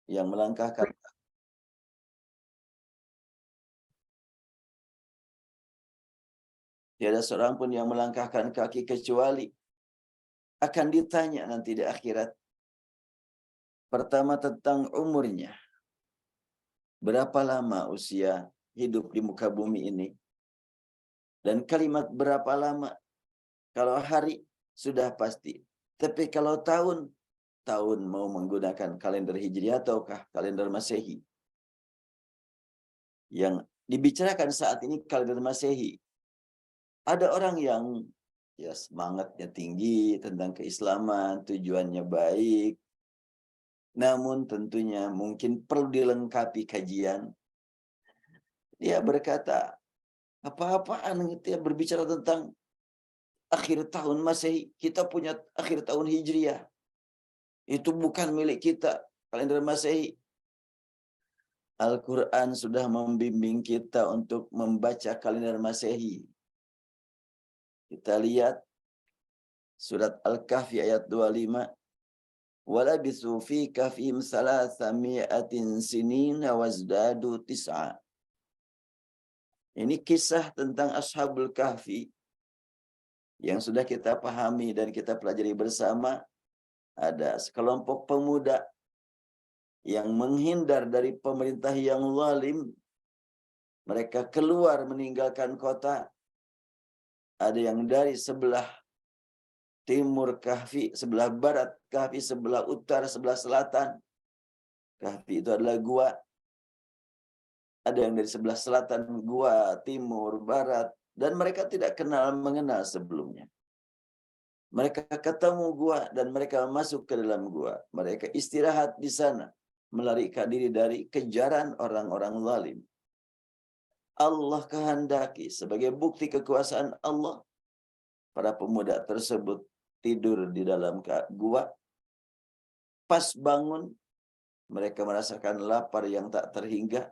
yang melangkahkan. Tiada seorang pun yang melangkahkan kaki kecuali akan ditanya nanti di akhirat. Pertama tentang umurnya. Berapa lama usia hidup di muka bumi ini? Dan kalimat berapa lama? Kalau hari sudah pasti. Tapi kalau tahun mau menggunakan kalender Hijriah ataukah kalender Masehi? Yang dibicarakan saat ini kalender Masehi. Ada orang yang ya semangatnya tinggi tentang keislaman, tujuannya baik. Namun tentunya mungkin perlu dilengkapi kajian. Dia berkata, apa-apaan gitu ya berbicara tentang akhir tahun Masehi. Kita punya akhir tahun Hijriah. Itu bukan milik kita, kalender Masehi. Al-Quran sudah membimbing kita untuk membaca kalender Masehi. Kita lihat surat Al-Kahfi ayat 25. Walabithu fi kahfihim salasami'atin sinina wazdadu tis'a. Ini kisah tentang Ashabul Kahfi yang sudah kita pahami dan kita pelajari bersama. Ada sekelompok pemuda yang menghindar dari pemerintah yang zalim. Mereka keluar meninggalkan kota. Ada yang dari sebelah timur Kahfi, sebelah barat Kahfi, sebelah utara, sebelah selatan. Kahfi itu adalah gua. Ada yang dari sebelah selatan gua, timur, barat. Dan mereka tidak kenal mengenal sebelumnya. Mereka ketemu gua dan mereka masuk ke dalam gua. Mereka istirahat di sana. Melarikan diri dari kejaran orang-orang zalim. Allah kehendaki sebagai bukti kekuasaan Allah. Para pemuda tersebut tidur di dalam gua. Pas bangun, mereka merasakan lapar yang tak terhingga.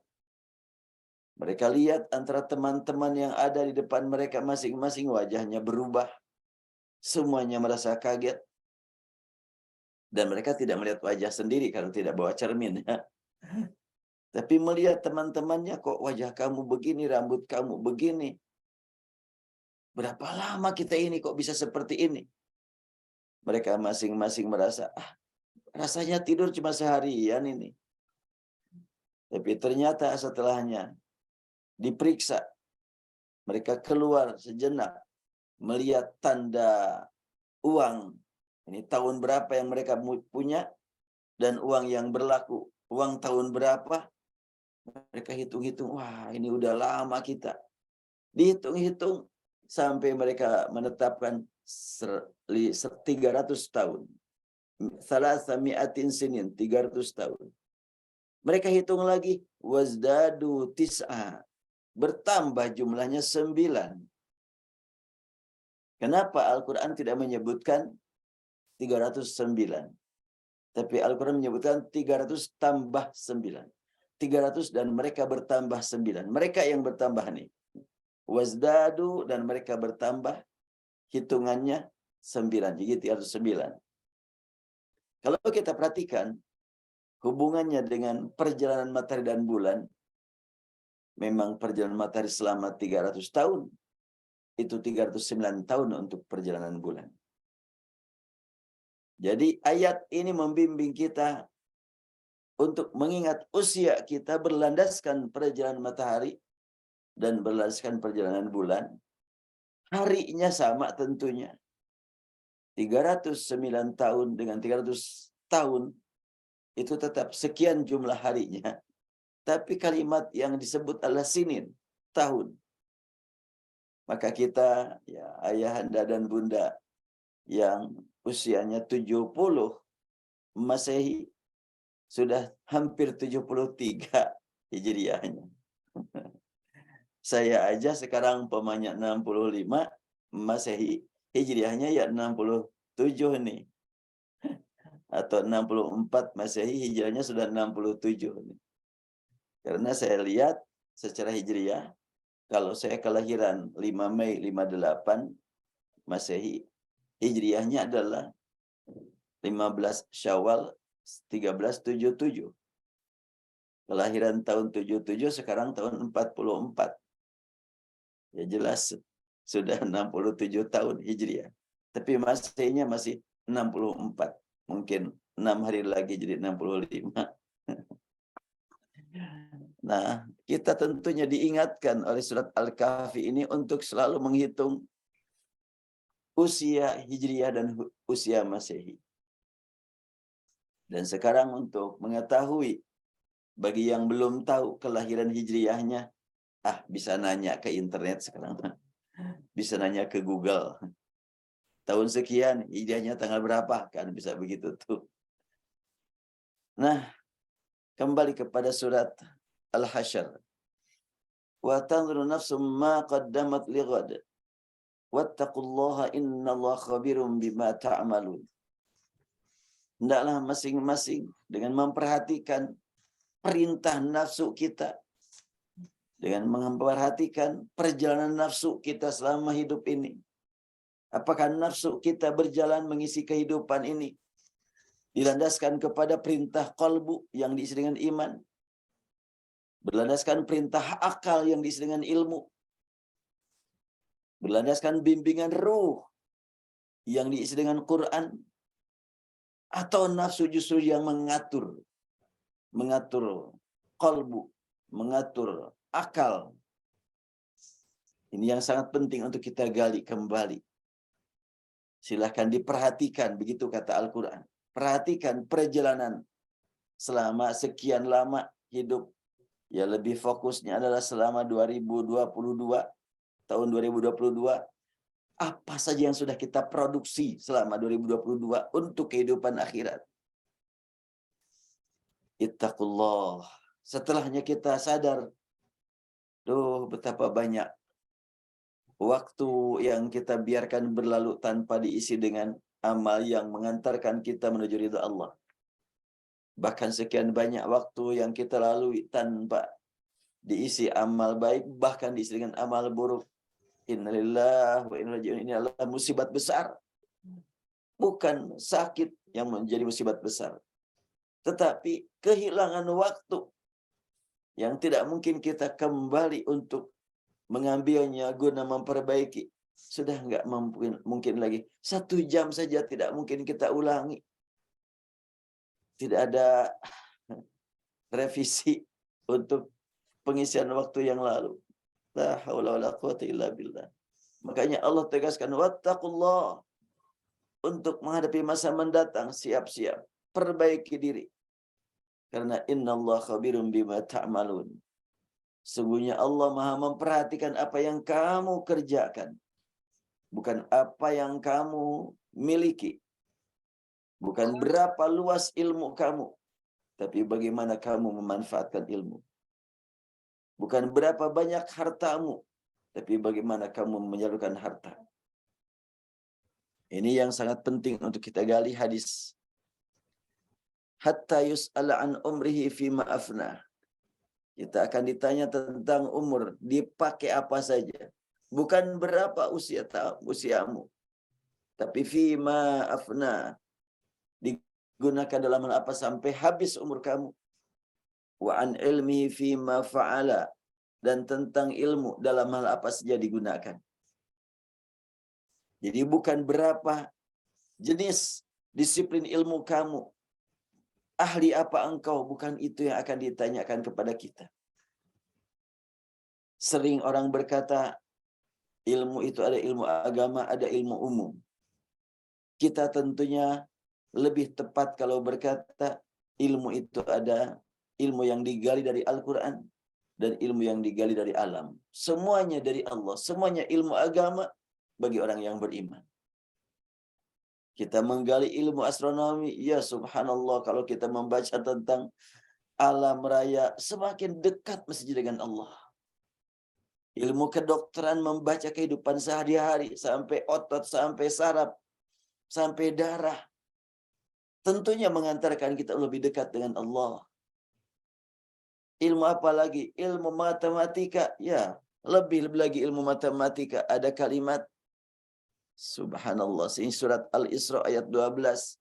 Mereka lihat antara teman-teman yang ada di depan mereka masing-masing wajahnya berubah. Semuanya merasa kaget. Dan mereka tidak melihat wajah sendiri kalau tidak bawa cermin. Tapi melihat teman-temannya, kok wajah kamu begini, rambut kamu begini. Berapa lama kita ini kok bisa seperti ini? Mereka masing-masing merasa, rasanya tidur cuma seharian ini. Tapi ternyata setelahnya diperiksa, mereka keluar sejenak, melihat tanda uang. Ini tahun berapa yang mereka punya, dan uang yang berlaku. Uang tahun berapa, mereka hitung-hitung, wah ini udah lama kita. Dihitung-hitung, sampai mereka menetapkan 300 tahun. Salasami'atin sinin, 300 tahun. Mereka hitung lagi, wazdadu tis'a. Bertambah jumlahnya 9. Kenapa Al-Quran tidak menyebutkan 309? Tapi Al-Quran menyebutkan 300 tambah 9. 300 dan mereka bertambah 9. Mereka yang bertambah nih. Wazdadu dan mereka bertambah, hitungannya 9. Jadi 309. Kalau kita perhatikan hubungannya dengan perjalanan matahari dan bulan, memang perjalanan matahari selama 300 tahun. Itu 309 tahun untuk perjalanan bulan. Jadi ayat ini membimbing kita untuk mengingat usia kita berlandaskan perjalanan matahari dan berlandaskan perjalanan bulan. Harinya sama tentunya. 309 tahun dengan 300 tahun itu tetap sekian jumlah harinya. Tapi kalimat yang disebut adalah sinin, tahun. Maka kita, ya ayahanda dan bunda yang usianya 70 Masehi, sudah hampir 73 Hijriahnya. Saya aja sekarang umpamanya 65 Masehi, Hijriahnya ya 67 nih. Atau 64 Masehi, Hijriahnya sudah 67 nih. Karena saya lihat secara Hijriah, kalau saya kelahiran 5 Mei 58 Masehi, Hijriahnya adalah 15 Syawal 1377. Kelahiran tahun 77, sekarang tahun 44. Ya jelas sudah 67 tahun Hijriah. Tapi Masehinya masih 64. Mungkin 6 hari lagi jadi 65. Nah, kita tentunya diingatkan oleh surat Al-Kahfi ini untuk selalu menghitung usia Hijriah dan usia Masehi. Dan sekarang untuk mengetahui, bagi yang belum tahu kelahiran Hijriahnya, bisa nanya ke internet sekarang. Bisa nanya ke Google. Tahun sekian, Hijriahnya tanggal berapa? Kan bisa begitu tuh. Nah, kembali kepada surat Al-Hasyr. Wa tanzuru nafsum ma qaddamat lighad. Wattaqullaha innallaha khabirum bima ta'malun. Hendaklah masing-masing dengan memperhatikan perintah nafsu kita, dengan memperhatikan perjalanan nafsu kita selama hidup ini. Apakah nafsu kita berjalan mengisi kehidupan ini dilandaskan kepada perintah qalbu yang diisi dengan iman, berlandaskan perintah akal yang diisi dengan ilmu, berlandaskan bimbingan ruh yang diisi dengan Quran, atau nafsu justru yang mengatur qalbu, mengatur akal. Ini yang sangat penting untuk kita gali kembali. Silahkan diperhatikan, begitu kata Al-Quran. Perhatikan perjalanan selama sekian lama hidup. Ya, lebih fokusnya adalah selama 2022, tahun 2022. Apa saja yang sudah kita produksi selama 2022 untuk kehidupan akhirat. Ittaqullah. Setelahnya kita sadar, betapa banyak waktu yang kita biarkan berlalu tanpa diisi dengan amal yang mengantarkan kita menuju ridha Allah. Bahkan sekian banyak waktu yang kita lalui tanpa diisi amal baik, bahkan diisi dengan amal buruk. Innalillahi wa inna ilaihi raji'un. Ini adalah musibat besar. Bukan sakit yang menjadi musibat besar, tetapi kehilangan waktu yang tidak mungkin kita kembali untuk mengambilnya guna memperbaiki. Sudah nggak mungkin lagi. 1 jam saja tidak mungkin kita ulangi. Tidak ada revisi untuk pengisian waktu yang lalu. La haula wala quwwata illa billah. Makanya Allah tegaskan, wattaqullah. Untuk menghadapi masa mendatang, siap-siap. Perbaiki diri. Karena innallaha khabirum bima ta'malun. Sungguhnya Allah Maha memperhatikan apa yang kamu kerjakan. Bukan apa yang kamu miliki. Bukan berapa luas ilmu kamu. Tapi bagaimana kamu memanfaatkan ilmu. Bukan berapa banyak hartamu. Tapi bagaimana kamu menyalurkan harta. Ini yang sangat penting untuk kita gali hadis. Hatta yus'ala an umrihi fima afna. Kita akan ditanya tentang umur, dipakai apa saja. Bukan berapa usiamu, tapi fima afna, digunakan dalam hal apa sampai habis umur kamu. Wa an ilmi fima fa'ala, dan tentang ilmu dalam hal apa saja digunakan. Jadi bukan berapa jenis disiplin ilmu kamu, ahli apa engkau, bukan itu yang akan ditanyakan kepada kita. Sering orang berkata, ilmu itu ada ilmu agama, ada ilmu umum. Kita tentunya lebih tepat kalau berkata, ilmu itu ada ilmu yang digali dari Al-Quran dan ilmu yang digali dari alam. Semuanya dari Allah, semuanya ilmu agama bagi orang yang beriman. Kita menggali ilmu astronomi, ya subhanallah, kalau kita membaca tentang alam raya, semakin dekat masjid dengan Allah. Ilmu kedokteran membaca kehidupan sehari-hari, sampai otot, sampai saraf, sampai darah. Tentunya mengantarkan kita lebih dekat dengan Allah. Ilmu apa lagi? Ilmu matematika, ya, lebih lagi ilmu matematika. Ada kalimat, subhanallah, ini surat Al-Isra ayat 12.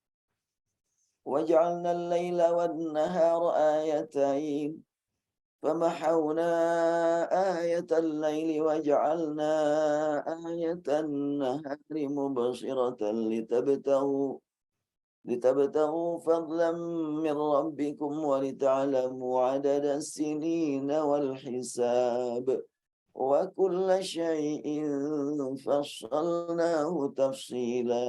وَجَعَلْنَا اللَّيْلَ وَالنَّهَارَ آيَتَيْنِ فمحونا آية الليل وجعلنا آية النهار مبصرة لتبتغوا فضلا من ربكم ولتعلموا عدد السنين والحساب وكل شيء فصلناه تفصيلا.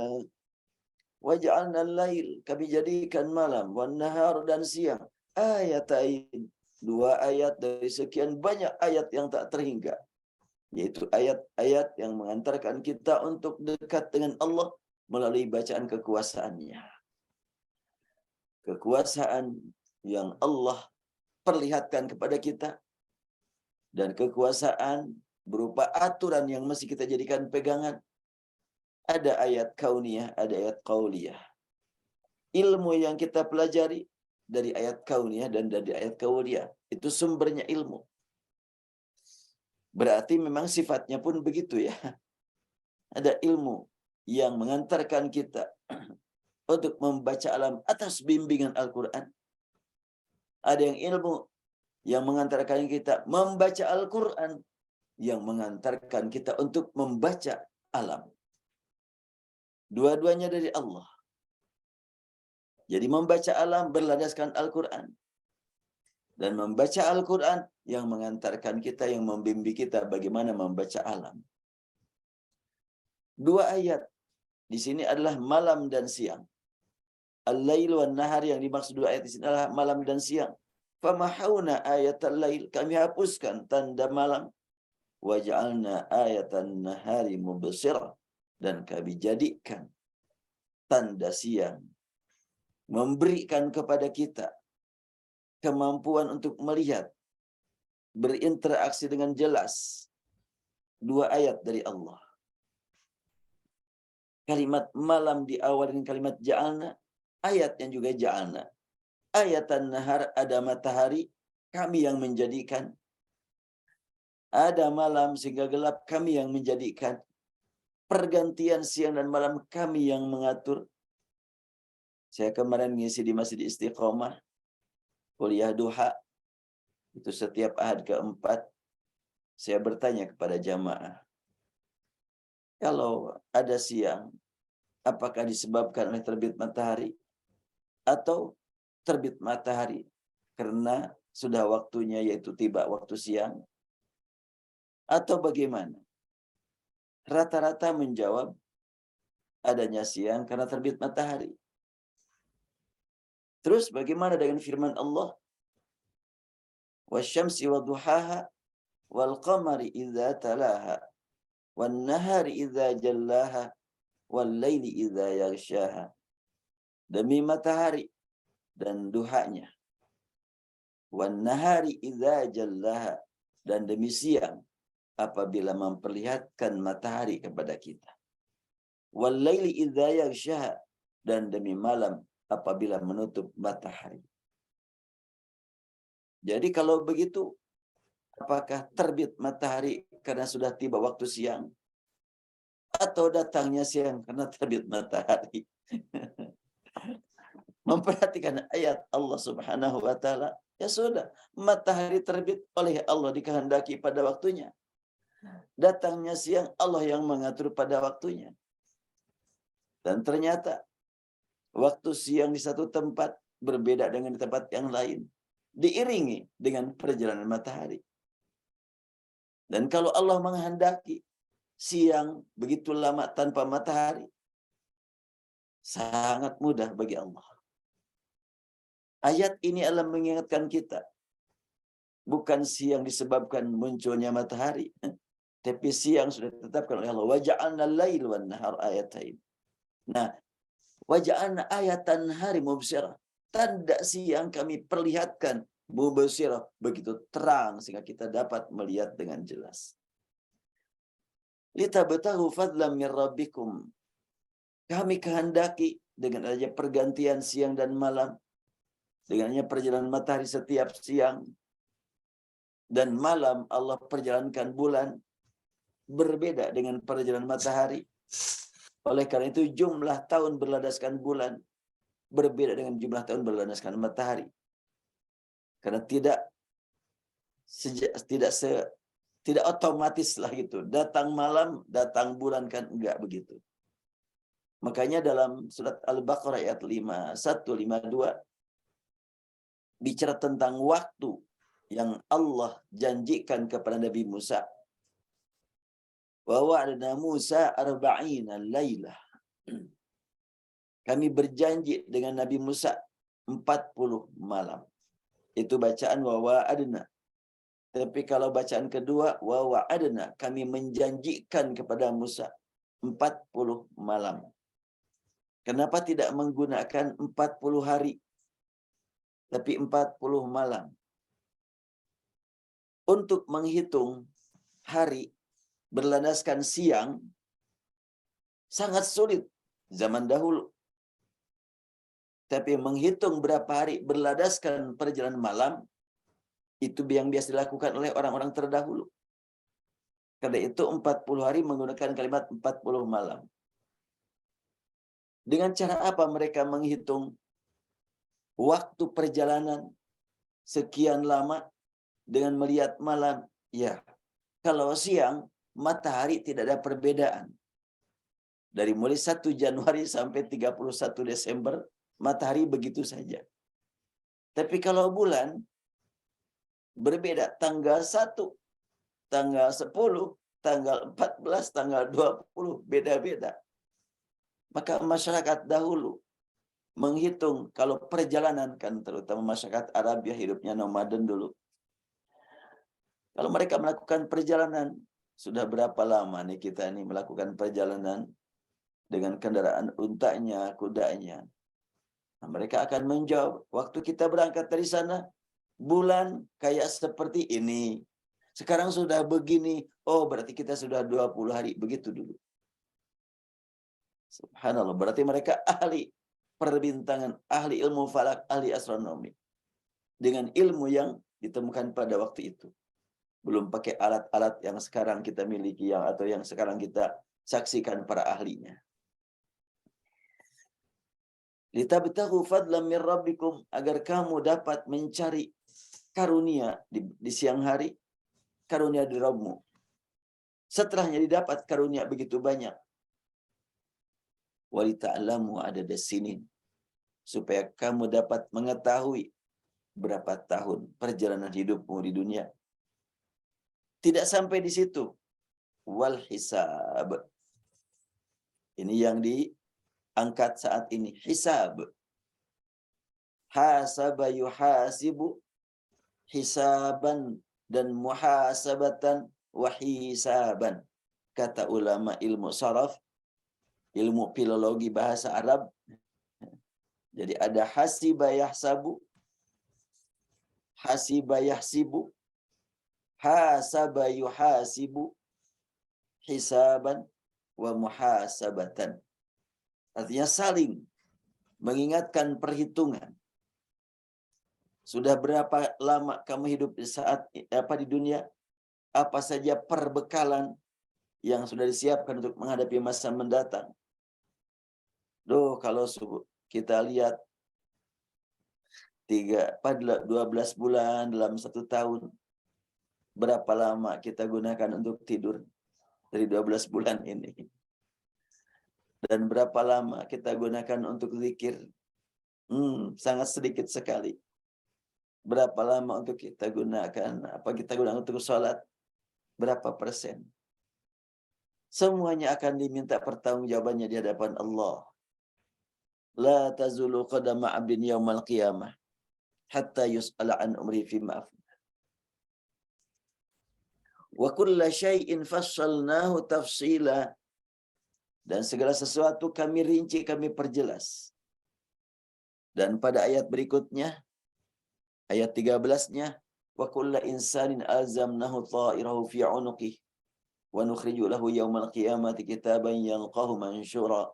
Waj'alna al-lail, kami jadikan malam, wan nahar dan siang, ayatain, dua ayat dari sekian banyak ayat yang tak terhingga, yaitu ayat-ayat yang mengantarkan kita untuk dekat dengan Allah melalui bacaan kekuasaannya. Kekuasaan yang Allah perlihatkan kepada kita, dan kekuasaan berupa aturan yang mesti kita jadikan pegangan. Ada ayat kauniyah, ada ayat qauliyah. Ilmu yang kita pelajari dari ayat kauniyah dan dari ayat qauliyah, itu sumbernya ilmu. Berarti memang sifatnya pun begitu ya. Ada ilmu yang mengantarkan kita untuk membaca alam atas bimbingan Al-Quran. Ada yang ilmu yang mengantarkan kita membaca Al-Quran, yang mengantarkan kita untuk membaca alam. Dua-duanya dari Allah. Jadi membaca alam berlandaskan Al-Quran. Dan membaca Al-Quran yang mengantarkan kita, yang membimbing kita bagaimana membaca alam. Dua ayat di sini adalah malam dan siang. Al-lail wan nahar, yang dimaksud dua ayat di sini adalah malam dan siang. Famahawna ayatal lail, kami hapuskan tanda malam. Waj'alna ayatan nahari mubsirah, dan kami jadikan tanda siang memberikan kepada kita kemampuan untuk melihat, berinteraksi dengan jelas. Dua ayat dari Allah. Kalimat malam diawali dengan kalimat ja'alna, ayatnya juga ja'alna. Ayatan nahar, ada matahari, kami yang menjadikan. Ada malam sehingga gelap, kami yang menjadikan. Pergantian siang dan malam, kami yang mengatur. Saya kemarin ngisi di Masjid Istiqomah, kuliah duha, itu setiap ahad keempat, saya bertanya kepada jamaah, kalau ada siang, apakah disebabkan oleh terbit matahari, atau terbit matahari karena sudah waktunya, yaitu tiba waktu siang, atau bagaimana? Rata-rata menjawab adanya siang karena terbit matahari. Terus bagaimana dengan firman Allah? Wasyamsi waduhaha wal qamari idza talaha wan nahari idza jallaha wal laili idza yaghshaha. Demi matahari dan duhanya. Wan nahari idza jallaha, dan demi siang apabila memperlihatkan matahari kepada kita. Wal laili idza yaghshaha, dan demi malam apabila menutup matahari. Jadi kalau begitu, apakah terbit matahari karena sudah tiba waktu siang, atau datangnya siang karena terbit matahari? Memperhatikan ayat Allah Subhanahu wa taala, ya sudah, matahari terbit oleh Allah dikehendaki pada waktunya. Datangnya siang Allah yang mengatur pada waktunya. Dan ternyata waktu siang di satu tempat berbeda dengan di tempat yang lain, diiringi dengan perjalanan matahari. Dan kalau Allah menghendaki siang begitu lama tanpa matahari, sangat mudah bagi Allah. Ayat ini adalah mengingatkan kita, bukan siang disebabkan munculnya matahari, tapi siang sudah ditetapkan oleh Allah. Waja'alna al-lail wan nahar ayatain. Nah, waja'alna ayatan hari mubsirah. Tanda siang kami perlihatkan mubsirah, begitu terang sehingga kita dapat melihat dengan jelas. Litabtaghu fadlan min rabbikum. Kami kehendaki dengan adanya pergantian siang dan malam, dengannya perjalanan matahari setiap siang dan malam, Allah perjalankan bulan berbeda dengan perjalanan matahari. Oleh karena itu jumlah tahun berlandaskan bulan berbeda dengan jumlah tahun berlandaskan matahari. Karena tidak tidak otomatis lah gitu. Datang malam, datang bulan kan enggak begitu. Makanya dalam surat Al-Baqarah ayat 5152 bicara tentang waktu yang Allah janjikan kepada Nabi Musa. Wa wa'adna Musa arba'ina lailah. Kami berjanji dengan Nabi Musa 40 malam. Itu bacaan wa wa'adna. Tapi kalau bacaan kedua wa wa'adna, kami menjanjikan kepada Musa 40 malam. Kenapa tidak menggunakan 40 hari? Tapi 40 malam. Untuk menghitung hari berlandaskan siang sangat sulit zaman dahulu. Tapi menghitung berapa hari berlandaskan perjalanan malam itu yang biasa dilakukan oleh orang-orang terdahulu. Karena itu 40 hari menggunakan kalimat 40 malam. Dengan cara apa mereka menghitung waktu perjalanan sekian lama dengan melihat malam? Ya, kalau siang matahari tidak ada perbedaan. Dari mulai 1 Januari sampai 31 Desember matahari begitu saja. Tapi kalau bulan berbeda, tanggal 1, tanggal 10, tanggal 14, tanggal 20 beda-beda. Maka masyarakat dahulu menghitung kalau perjalanan, kan terutama masyarakat Arab ya, hidupnya nomaden dulu. Kalau mereka melakukan perjalanan, sudah berapa lama nih kita nih melakukan perjalanan dengan kendaraan untanya, kudanya. Nah, mereka akan menjawab, waktu kita berangkat dari sana, bulan kayak seperti ini. Sekarang sudah begini, oh berarti kita sudah 20 hari, begitu dulu. Subhanallah, berarti mereka ahli perbintangan, ahli ilmu falak, ahli astronomi. Dengan ilmu yang ditemukan pada waktu itu. Belum pakai alat-alat yang sekarang kita miliki atau yang sekarang kita saksikan para ahlinya. Litabtaghu fadlan min rabbikum, agar kamu dapat mencari karunia di siang hari, karunia di Rabbmu. Setelahnya didapat karunia begitu banyak. Walita'lamu adada sinin, supaya kamu dapat mengetahui berapa tahun perjalanan hidupmu di dunia. Tidak sampai di situ. Wal hisab. Ini yang diangkat saat ini. Hisab. Hasaba yuhasibu hisaban dan muhasabatan wa hisaban. Kata ulama ilmu saraf, ilmu filologi bahasa Arab. Jadi ada hasiba yahsabu, hasiba yahsibu, hasaba yuhasibu, hisaban wa muhasabatan. Artinya saling mengingatkan perhitungan. Sudah berapa lama kamu hidup di dunia? Apa saja perbekalan yang sudah disiapkan untuk menghadapi masa mendatang? Kalau kita lihat 12 bulan dalam 1 tahun, berapa lama kita gunakan untuk tidur dari 12 bulan ini? Dan berapa lama kita gunakan untuk zikir? Sangat sedikit sekali. Berapa lama untuk kita gunakan? Kita gunakan untuk sholat? Berapa persen? Semuanya akan diminta pertanggungjawabannya di hadapan Allah. La tazulu qadama 'abdin yaumal qiyamah hatta yus'ala an umri fima afna. Wa kulla syai'in fassalnahu tafsila. Dan segala sesuatu kami rinci, kami perjelas. Dan pada ayat berikutnya, ayat 13-nya, wa kulla insanin alzamnahu ta'irahu fi 'unuqih wa nukhriju lahu yawmal qiyamati kitaban yalqahu mansyura.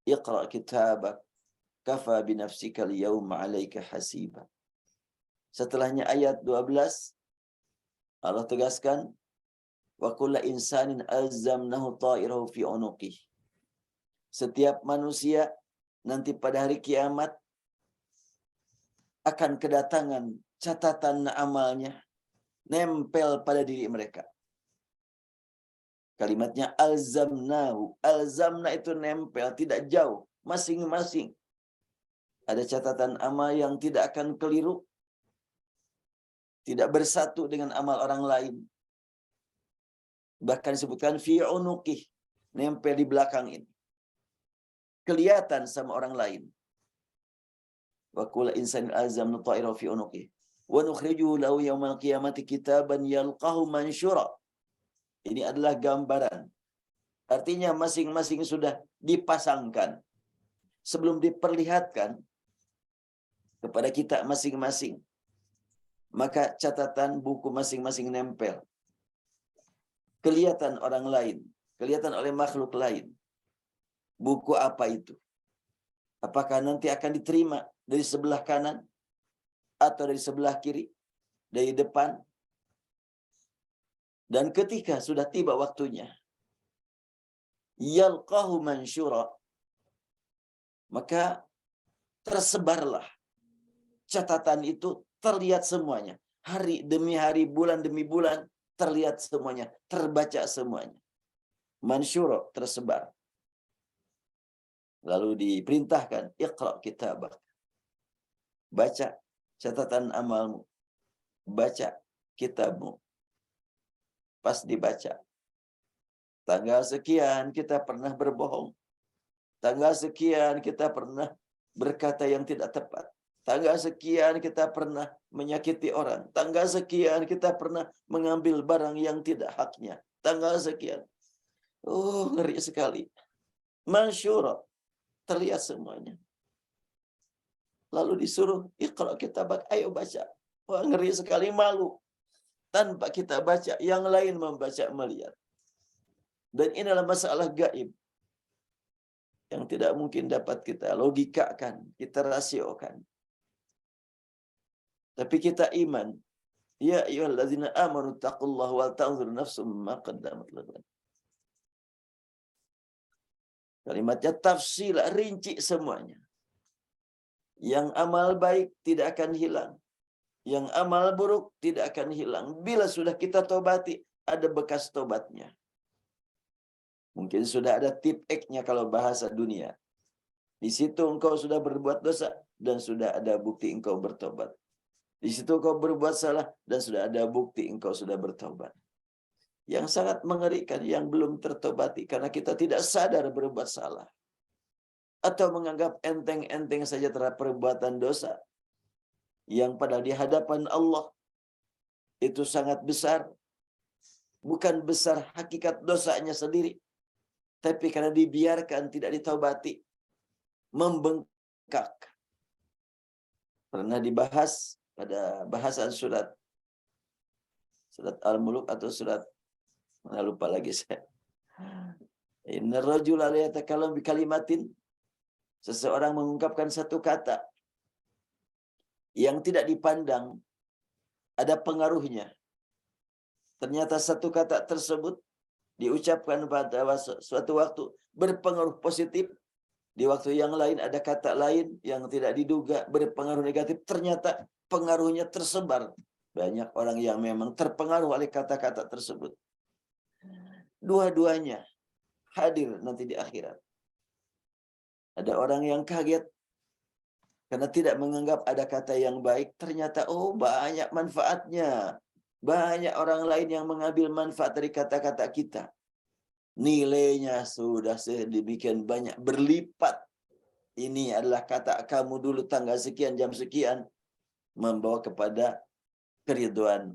Iqra kitabak kafa binafsika al-yawma 'alaika hasiba. Setelahnya ayat 12, Allah tegaskan, wa kulla insanin alzamnahu ta'irahu fi 'unuqih. Setiap manusia nanti pada hari kiamat akan kedatangan catatan amalnya nempel pada diri mereka. Kalimatnya alzamnahu. Alzamna itu nempel, tidak jauh. Masing-masing. Ada catatan amal yang tidak akan keliru. Tidak bersatu dengan amal orang lain. Bahkan disebutkan fi unuqih. Nempel di belakang ini. Kelihatan sama orang lain. Wa kullu insanin alzamna ta'ira fi unuqih. Wa nukhrijuhu lahu yawmal qiyamati kitaban yalqahu mansyura. Ini adalah gambaran. Artinya masing-masing sudah dipasangkan. Sebelum diperlihatkan kepada kita masing-masing. Maka catatan buku masing-masing nempel. Kelihatan orang lain. Kelihatan oleh makhluk lain. Buku apa itu? Apakah nanti akan diterima dari sebelah kanan? Atau dari sebelah kiri? Dari depan? Dan ketika sudah tiba waktunya, yalqahu mansyura, maka tersebarlah catatan itu, terlihat semuanya. Hari demi hari, bulan demi bulan, terlihat semuanya, terbaca semuanya. Mansyura, tersebar. Lalu diperintahkan, iqra kitabak. Baca catatan amalmu. Baca kitabmu. Pas dibaca. Tanggal sekian kita pernah berbohong. Tanggal sekian kita pernah berkata yang tidak tepat. Tanggal sekian kita pernah menyakiti orang. Tanggal sekian kita pernah mengambil barang yang tidak haknya. Tanggal sekian. Oh, ngeri sekali. Mansyura. Terlihat semuanya. Lalu disuruh, iqra kitabak, ayo baca. Wah, ngeri sekali, malu. Tanpa kita baca, yang lain membaca, melihat. Dan ini adalah masalah gaib. Yang tidak mungkin dapat kita logikakan, kita rasiokan. Tapi kita iman. Ya ayyuhallazina amanu taqullaha wal tanzur nafsum ma qaddamat lighad. Kalimatnya tafsil, rinci semuanya. Yang amal baik tidak akan hilang. Yang amal buruk tidak akan hilang. Bila sudah kita tobati, ada bekas tobatnya. Mungkin sudah ada tip X-nya kalau bahasa dunia. Di situ engkau sudah berbuat dosa dan sudah ada bukti engkau bertobat. Di situ engkau berbuat salah dan sudah ada bukti engkau sudah bertobat. Yang sangat mengerikan yang belum tertobati karena kita tidak sadar berbuat salah. Atau menganggap enteng-enteng saja terhadap perbuatan dosa. Yang pada di hadapan Allah itu sangat besar. Bukan besar hakikat dosanya sendiri. Tapi karena dibiarkan tidak ditaubati. Membengkak. Pernah dibahas pada bahasan surat Al-Muluk atau surat, mana lupa lagi saya. Inna rajula la yatakallamu bi kalimatin. Seseorang mengungkapkan satu kata yang tidak dipandang ada pengaruhnya. Ternyata satu kata tersebut diucapkan pada suatu waktu berpengaruh positif. Di waktu yang lain ada kata lain yang tidak diduga berpengaruh negatif. Ternyata pengaruhnya tersebar. Banyak orang yang memang terpengaruh oleh kata-kata tersebut. Dua-duanya hadir nanti di akhirat. Ada orang yang kaget karena tidak menganggap ada kata yang baik. Ternyata oh banyak manfaatnya. Banyak orang lain yang mengambil manfaat dari kata-kata kita. Nilainya sudah sedemikian banyak, berlipat. Ini adalah kata kamu dulu tanggal sekian, jam sekian. Membawa kepada keridhaan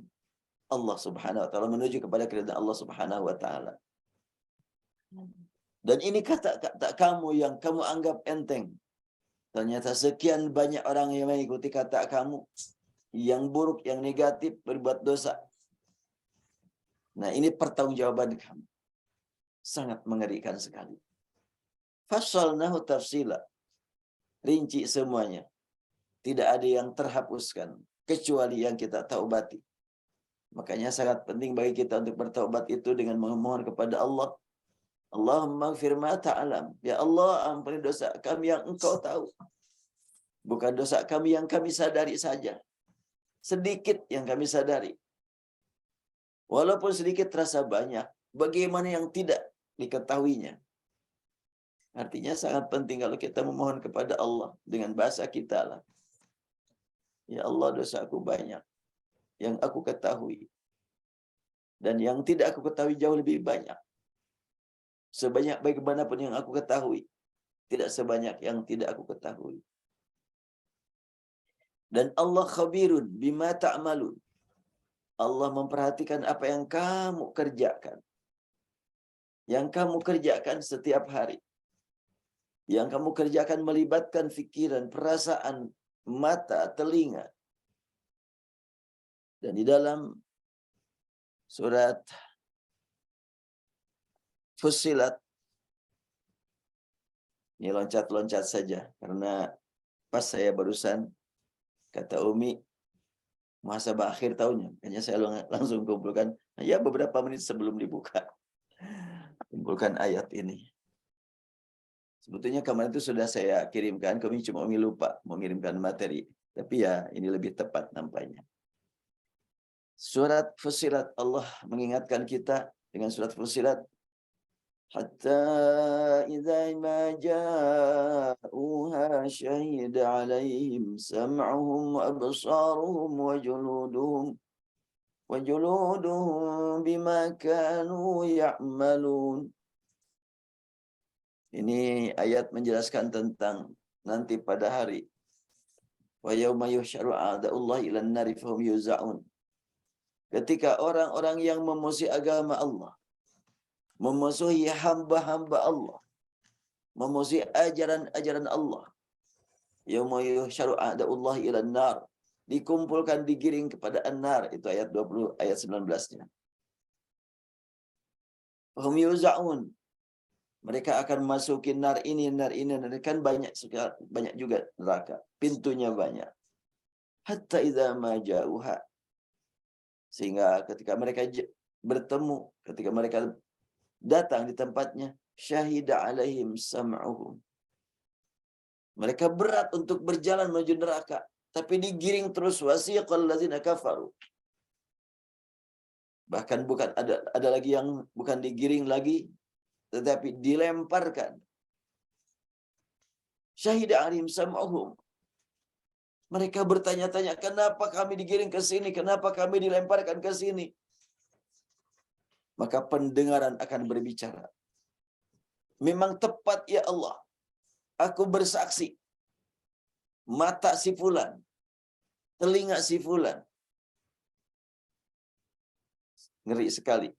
Allah subhanahu wa ta'ala. Menuju kepada keridhaan Allah subhanahu wa ta'ala. Dan ini kata-kata kamu yang kamu anggap enteng. Ternyata sekian banyak orang yang mengikuti kata kamu. Yang buruk, yang negatif, berbuat dosa. Nah ini pertanggungjawaban kamu. Sangat mengerikan sekali. Fassalnahu tafsila. Rinci semuanya. Tidak ada yang terhapuskan. Kecuali yang kita taubati. Makanya sangat penting bagi kita untuk bertaubat itu dengan memohon kepada Allah. Allahumma gfir ma ta'alam. Ya Allah, ampuni dosa kami yang engkau tahu. Bukan dosa kami yang kami sadari saja. Sedikit yang kami sadari. Walaupun sedikit terasa banyak, bagaimana yang tidak diketahuinya? Artinya sangat penting kalau kita memohon kepada Allah dengan bahasa kita lah. Ya Allah, dosaku banyak yang aku ketahui. Dan yang tidak aku ketahui jauh lebih banyak. Sebanyak bagaimanapun yang aku ketahui, tidak sebanyak yang tidak aku ketahui. Dan Allah khabirun bima ta'malun. Allah memperhatikan apa yang kamu kerjakan. Yang kamu kerjakan setiap hari. Yang kamu kerjakan melibatkan fikiran, perasaan, mata, telinga. Dan di dalam surat Fussilat, ini loncat-loncat saja, karena pas saya barusan, kata Umi, muhasabah akhir tahunnya. Makanya saya langsung kumpulkan, ya beberapa menit sebelum dibuka. Kumpulkan ayat ini. Sebetulnya kemarin itu sudah saya kirimkan, kami cuma Umi lupa mengirimkan materi. Tapi ya ini lebih tepat nampaknya. Surat Fussilat, Allah mengingatkan kita dengan surat Fussilat. Hatta idza ma ja'uha syahida 'alaihim sam'uhum wa absaruhum wa juluduhum bima kanu ya'malun. Ini ayat menjelaskan tentang nanti pada hari wa yauma yuhsyaru a'da'ullahi ilan nari fahum yuza'un. Ketika orang-orang yang memusuhi agama Allah, memusuhi hamba-hamba Allah, memusuhi ajaran-ajaran Allah, yauma yuhsyaru a'da'ullahi ilan nar, dikumpulkan, digiring kepada an-nar, itu ayat 20, ayat 19-nya. Fahum yuza'un, mereka akan masukin nar ini, kan banyak juga neraka, pintunya banyak. Hatta idza ma ja'uha, sehingga ketika mereka bertemu, ketika mereka datang di tempatnya, syahida alaihim sam'uhum, mereka berat untuk berjalan menuju neraka, tapi digiring terus, wasiqal ladzina kafaru. Bahkan bukan ada lagi yang bukan digiring lagi, tetapi dilemparkan. Syahida alaihim sam'uhum. Mereka bertanya-tanya, kenapa kami digiring ke sini? Kenapa kami dilemparkan ke sini? Maka pendengaran akan berbicara. Memang tepat ya Allah, aku bersaksi. Mata si fulan, telinga si fulan. Ngeri sekali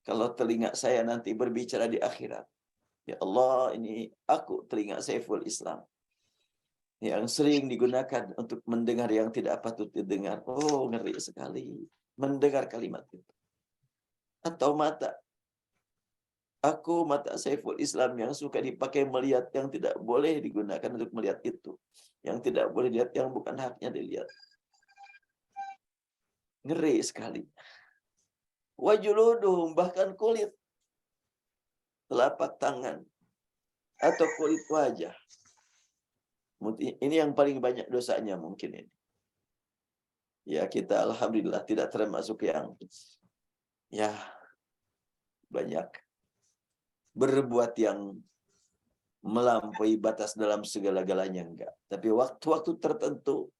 kalau telinga saya nanti berbicara di akhirat. Ya Allah, ini aku, telinga Saiful Islam, yang sering digunakan untuk mendengar yang tidak patut didengar. Oh, ngeri sekali mendengar kalimat itu. Atau mata. Aku, mata Saiful Islam, yang suka dipakai melihat yang tidak boleh digunakan untuk melihat itu. Yang tidak boleh lihat, yang bukan haknya dilihat. Ngeri sekali. Wajuluduhum, bahkan kulit, telapak tangan, atau kulit wajah. Ini yang paling banyak dosanya mungkin ini. Ya, kita alhamdulillah tidak termasuk yang ya banyak berbuat yang melampaui batas dalam segala-galanya, enggak. Tapi waktu-waktu tertentu,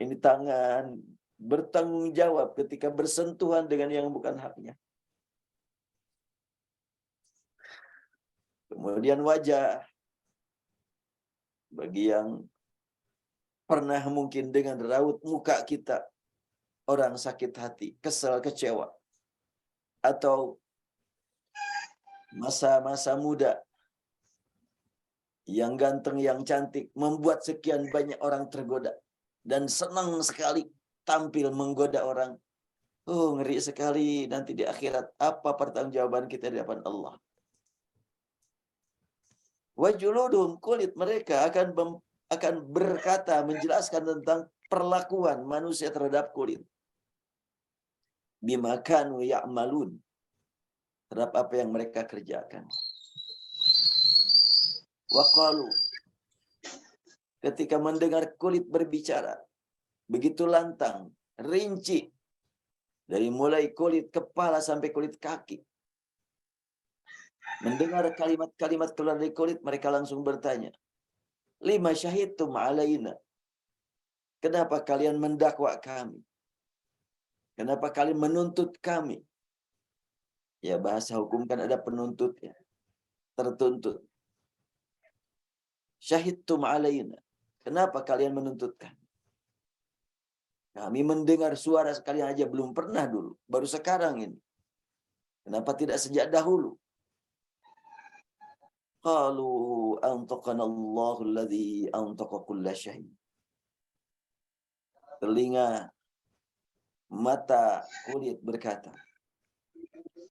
ini tangan bertanggung jawab ketika bersentuhan dengan yang bukan haknya. Kemudian wajah, bagi yang pernah mungkin dengan raut muka kita, orang sakit hati, kesal, kecewa, atau masa-masa muda, yang ganteng, yang cantik, membuat sekian banyak orang tergoda, dan senang sekali tampil menggoda orang. Oh, ngeri sekali nanti di akhirat, apa pertanggungjawaban kita di hadapan Allah. Wajuludum, kulit mereka akan berkata, menjelaskan tentang perlakuan manusia terhadap kulit. Bima kanu ya'malun, terhadap apa yang mereka kerjakan. Waqalu, ketika mendengar kulit berbicara, begitu lantang, rinci, Dari mulai kulit kepala sampai kulit kaki. Mendengar kalimat-kalimat keluar dari kulit, mereka langsung bertanya, lima syahidtum alaina. Kenapa kalian mendakwa kami? Kenapa kalian menuntut kami? Ya, bahasa hukum kan ada penuntutnya, tertuntut. Syahidtum alaina. Kenapa kalian menuntut kami? Kami mendengar suara sekalian aja belum pernah dulu, baru sekarang ini. Kenapa tidak sejak dahulu? Qalu antaqana Allahu alladhi antaqa kulla syai'. Telinga, mata, kulit berkata,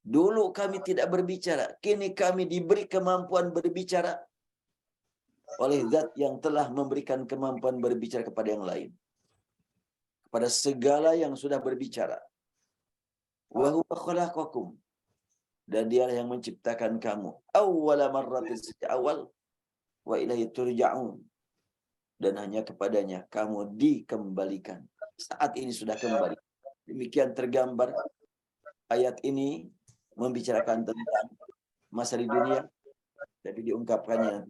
dulu kami tidak berbicara, kini kami diberi kemampuan berbicara oleh zat yang telah memberikan kemampuan berbicara kepada yang lain. Kepada segala yang sudah berbicara. Wa huwa khalaqakum. Dan dialah yang menciptakan kamu. Awwala marratin, sejak awal. Wa ilaihi turja'un. Dan hanya kepadanya kamu dikembalikan. Saat ini sudah kembali. Demikian tergambar ayat ini membicarakan tentang masa di dunia, tapi diungkapkannya.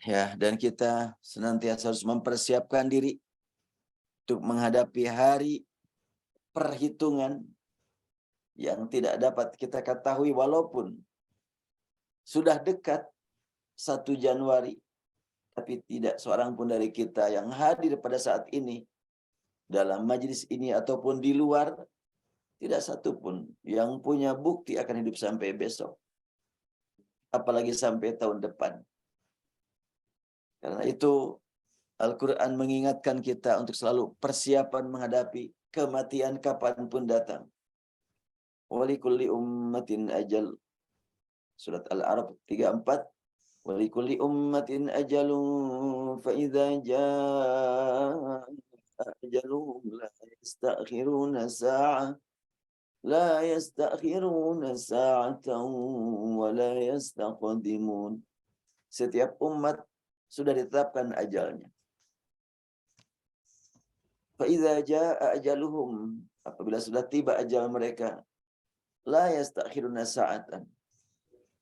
Ya, dan kita senantiasa harus mempersiapkan diri untuk menghadapi hari perhitungan yang tidak dapat kita ketahui walaupun sudah dekat 1 Januari, tapi tidak seorang pun dari kita yang hadir pada saat ini dalam majelis ini ataupun di luar, tidak satu pun yang punya bukti akan hidup sampai besok, apalagi sampai tahun depan. Karena itu Al-Quran mengingatkan kita untuk selalu persiapan menghadapi kematian kapanpun datang. Walikulli ummatin ajal. Surat Al-A'raf 34. Walikulli ummatin ajalun fa'idha ja'a ajalun la yastakhiruna sa'ah. La yastakhiruna sa'atan wa la yastaqdimun. Setiap umat sudah ditetapkan ajalnya. Fa'idha ja'a ajaluhum. Apabila sudah tiba ajal mereka. La yastakhiruna sa'atan.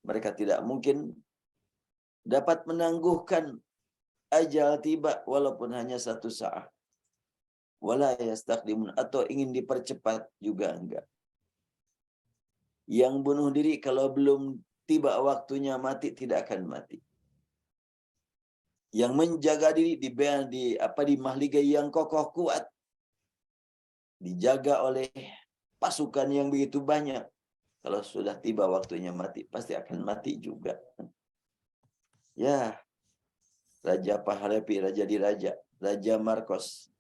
Mereka tidak mungkin dapat menangguhkan ajal tiba walaupun hanya 1 saat. Wala yastaqdimun. Atau ingin dipercepat juga enggak. Yang bunuh diri kalau belum tiba waktunya mati tidak akan mati. Yang menjaga diri di mahligai yang kokoh kuat, dijaga oleh pasukan yang begitu banyak, kalau sudah tiba waktunya mati pasti akan mati juga. Ya, Raja Pahlavi, Raja Diraja, Raja Marcos,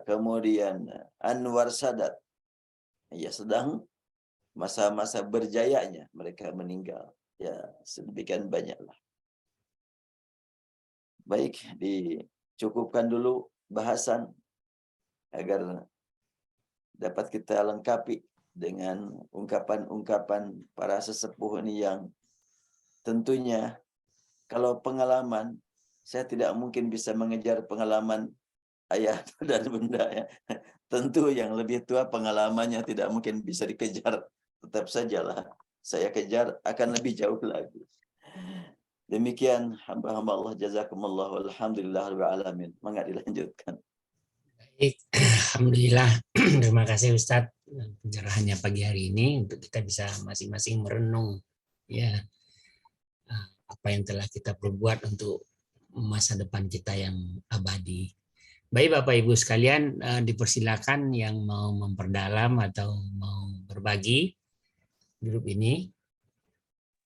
kemudian Anwar Sadat, ya sedang masa-masa berjayanya mereka meninggal. Ya, sedemikian banyaklah. Baik, dicukupkan dulu bahasan agar dapat kita lengkapi dengan ungkapan-ungkapan para sesepuh ini yang tentunya kalau pengalaman, saya tidak mungkin bisa mengejar pengalaman ayah dan bunda ya. Tentu yang lebih tua pengalamannya tidak mungkin bisa dikejar. Tetap sajalah saya kejar akan lebih jauh lagi. Demikian hamba-hamba Allah, jazakumullah walhamdulillah rabbil alamin. Mangga dilanjutkan. Baik, alhamdulillah. Terima kasih Ustadz pencerahannya pagi hari ini untuk kita bisa masing-masing merenung ya apa yang telah kita perbuat untuk masa depan kita yang abadi. Baik Bapak Ibu sekalian, dipersilakan yang mau memperdalam atau mau berbagi grup ini.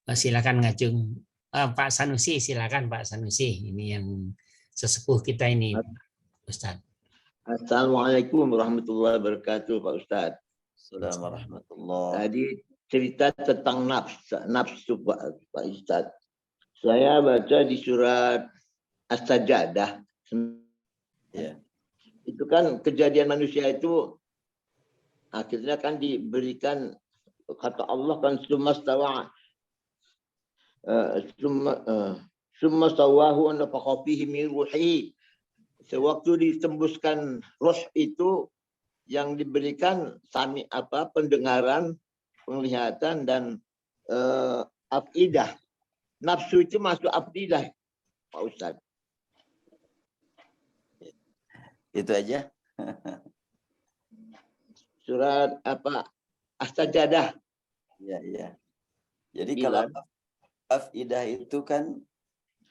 Silakan ngacung. Pak Sanusi, silakan Pak Sanusi. Ini yang sesepuh kita ini, Ustadz. Assalamualaikum warahmatullahi wabarakatuh, Pak Ustadz. Assalamualaikum warahmatullahi. Tadi cerita tentang nafsu Pak Ustadz. Saya baca di surat As-Sajdah. Ya. Itu kan kejadian manusia itu akhirnya kan diberikan kata Allah kan sumastawa summa sawahu wa nafakha fihi min ruhi. Sewaktu ditembuskan roh itu yang diberikan pendengaran, penglihatan dan afidah. Nafsu itu masuk afidah, Pak Ustaz. Itu aja. Surat As-Sajdah. Ya. Jadi Bilang. kalau afidah itu kan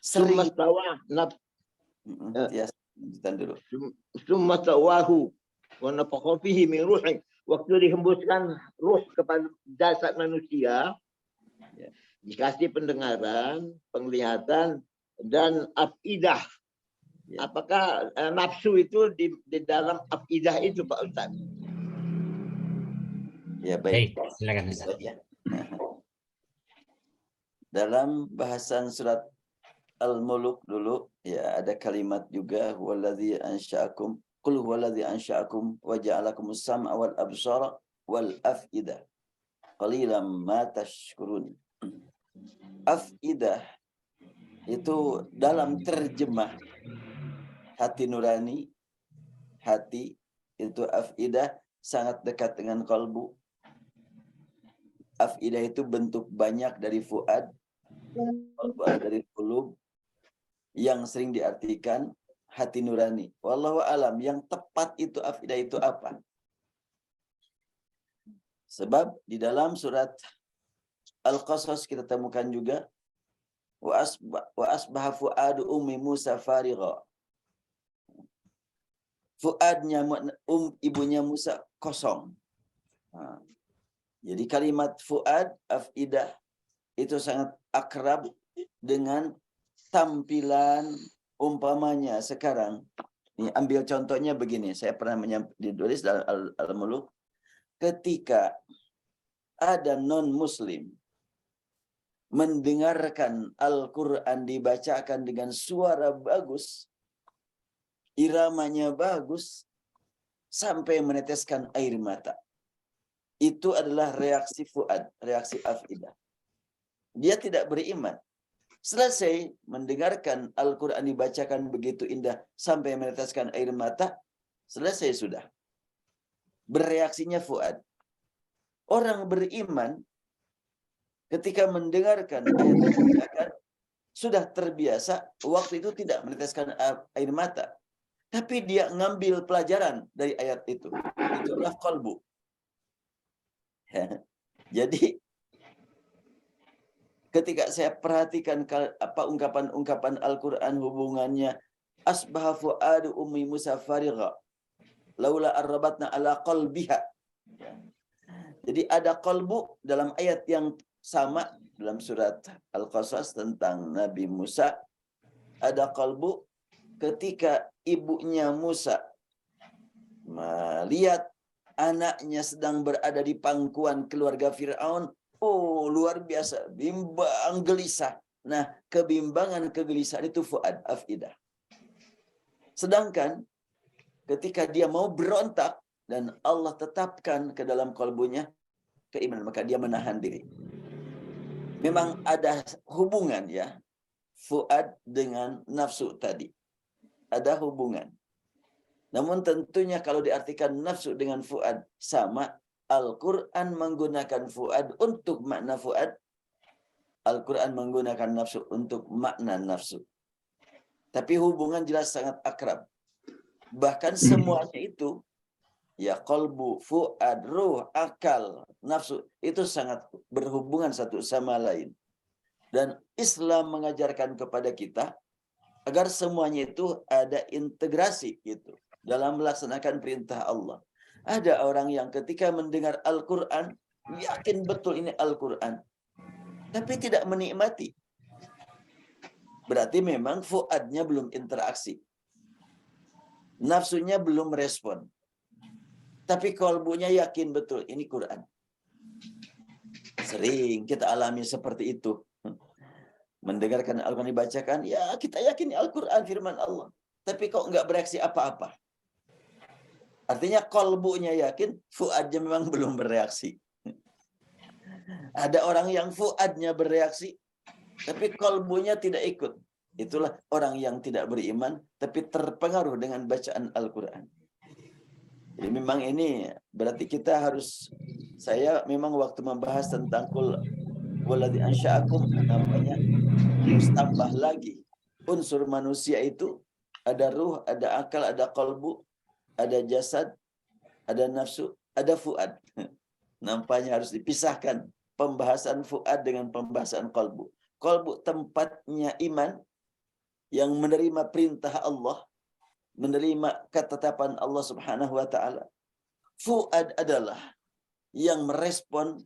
Summa sering. sawa Ya, lanjutan dulu. summa sawahu wa nafakha fihi min ruhi. Waktu dihembuskan ruh kepada jasad manusia, dikasih pendengaran, penglihatan, dan afidah. Ya. Apakah nafsu itu di dalam afidah itu, Pak Ustaz? Ya, baik. Baik, silakan Ustaz. Ya. Dalam bahasan surat Al-Muluk dulu, ya ada kalimat juga, huwallazi ansha'akum, qul huwallazi ansha'akum wa ja'alakumus sam'a wal absara wal af'idah. Qalilan ma tashkurun. Afidah itu dalam terjemah hati nurani, hati itu afidah sangat dekat dengan kalbu. Afidah itu bentuk banyak dari fuad, dari qulub, yang sering diartikan hati nurani. Wallahu alam, yang tepat itu afidah itu apa? Sebab di dalam surat Al-Qasas kita temukan juga wa asbaha fuadu ummi Musa farigha. Fuadnya ibunya Musa kosong. Jadi kalimat fuad, afidah itu sangat akrab dengan tampilan umpamanya sekarang. Ini ambil contohnya begini, saya pernah ditulis dalam Al-Muluk, ketika ada non-muslim mendengarkan Al-Quran dibacakan dengan suara bagus, iramanya bagus, sampai meneteskan air mata. Itu adalah reaksi fuad, reaksi afidah. Dia tidak beriman. Selesai mendengarkan Al-Quran dibacakan begitu indah sampai meneteskan air mata, selesai sudah. Bereaksinya fuad. Orang beriman ketika mendengarkan ayat dibacakan sudah terbiasa, waktu itu tidak meneteskan air mata. Tapi dia ngambil pelajaran dari ayat itu. Itulah qalbu. Jadi ketika saya perhatikan ungkapan-ungkapan Al-Quran hubungannya asbaha fuadu ummi Musa farigha laula arrabatna ala qalbiha. Jadi ada qalbu dalam ayat yang sama dalam surat Al-Qasas tentang Nabi Musa. Ada qalbu ketika ibunya Musa melihat anaknya sedang berada di pangkuan keluarga Fir'aun. Oh, luar biasa, bimbang, gelisah. Nah, kebimbangan, kegelisahan itu fuad, afidah. Sedangkan ketika dia mau berontak dan Allah tetapkan ke dalam kalbunya keimanan, maka dia menahan diri. Memang ada hubungan ya, fuad dengan nafsu tadi. Ada hubungan. Namun tentunya kalau diartikan nafsu dengan fuad sama, Al-Quran menggunakan fuad untuk makna fuad. Al-Quran menggunakan nafsu untuk makna nafsu. Tapi hubungan jelas sangat akrab. Bahkan semuanya itu, ya qalbu, fuad, ruh, akal, nafsu, itu sangat berhubungan satu sama lain. Dan Islam mengajarkan kepada kita agar semuanya itu ada integrasi gitu dalam melaksanakan perintah Allah. Ada orang yang ketika mendengar Al-Quran, yakin betul ini Al-Quran, tapi tidak menikmati. Berarti memang fuadnya belum interaksi. Nafsunya belum respon. Tapi kalbunya yakin betul ini Quran. Sering kita alami seperti itu. Mendengarkan Al-Quran dibacakan, ya kita yakin Al-Quran firman Allah. Tapi kok nggak bereaksi apa-apa. Artinya kalbunya yakin, fuadnya memang belum bereaksi. Ada orang yang fuadnya bereaksi, tapi kalbunya tidak ikut. Itulah orang yang tidak beriman tapi terpengaruh dengan bacaan Al-Quran. Jadi memang ini berarti kita harus, saya memang waktu membahas tentang kul waladzi ansya'akum, nampaknya harus tambah lagi unsur manusia itu ada ruh, ada akal, ada kalbu, ada jasad, ada nafsu, ada fuad. Nampaknya harus dipisahkan pembahasan fuad dengan pembahasan kalbu. Kalbu tempatnya iman yang menerima perintah Allah, menerima ketetapan Allah Subhanahu wa taala. Fuad adalah yang merespon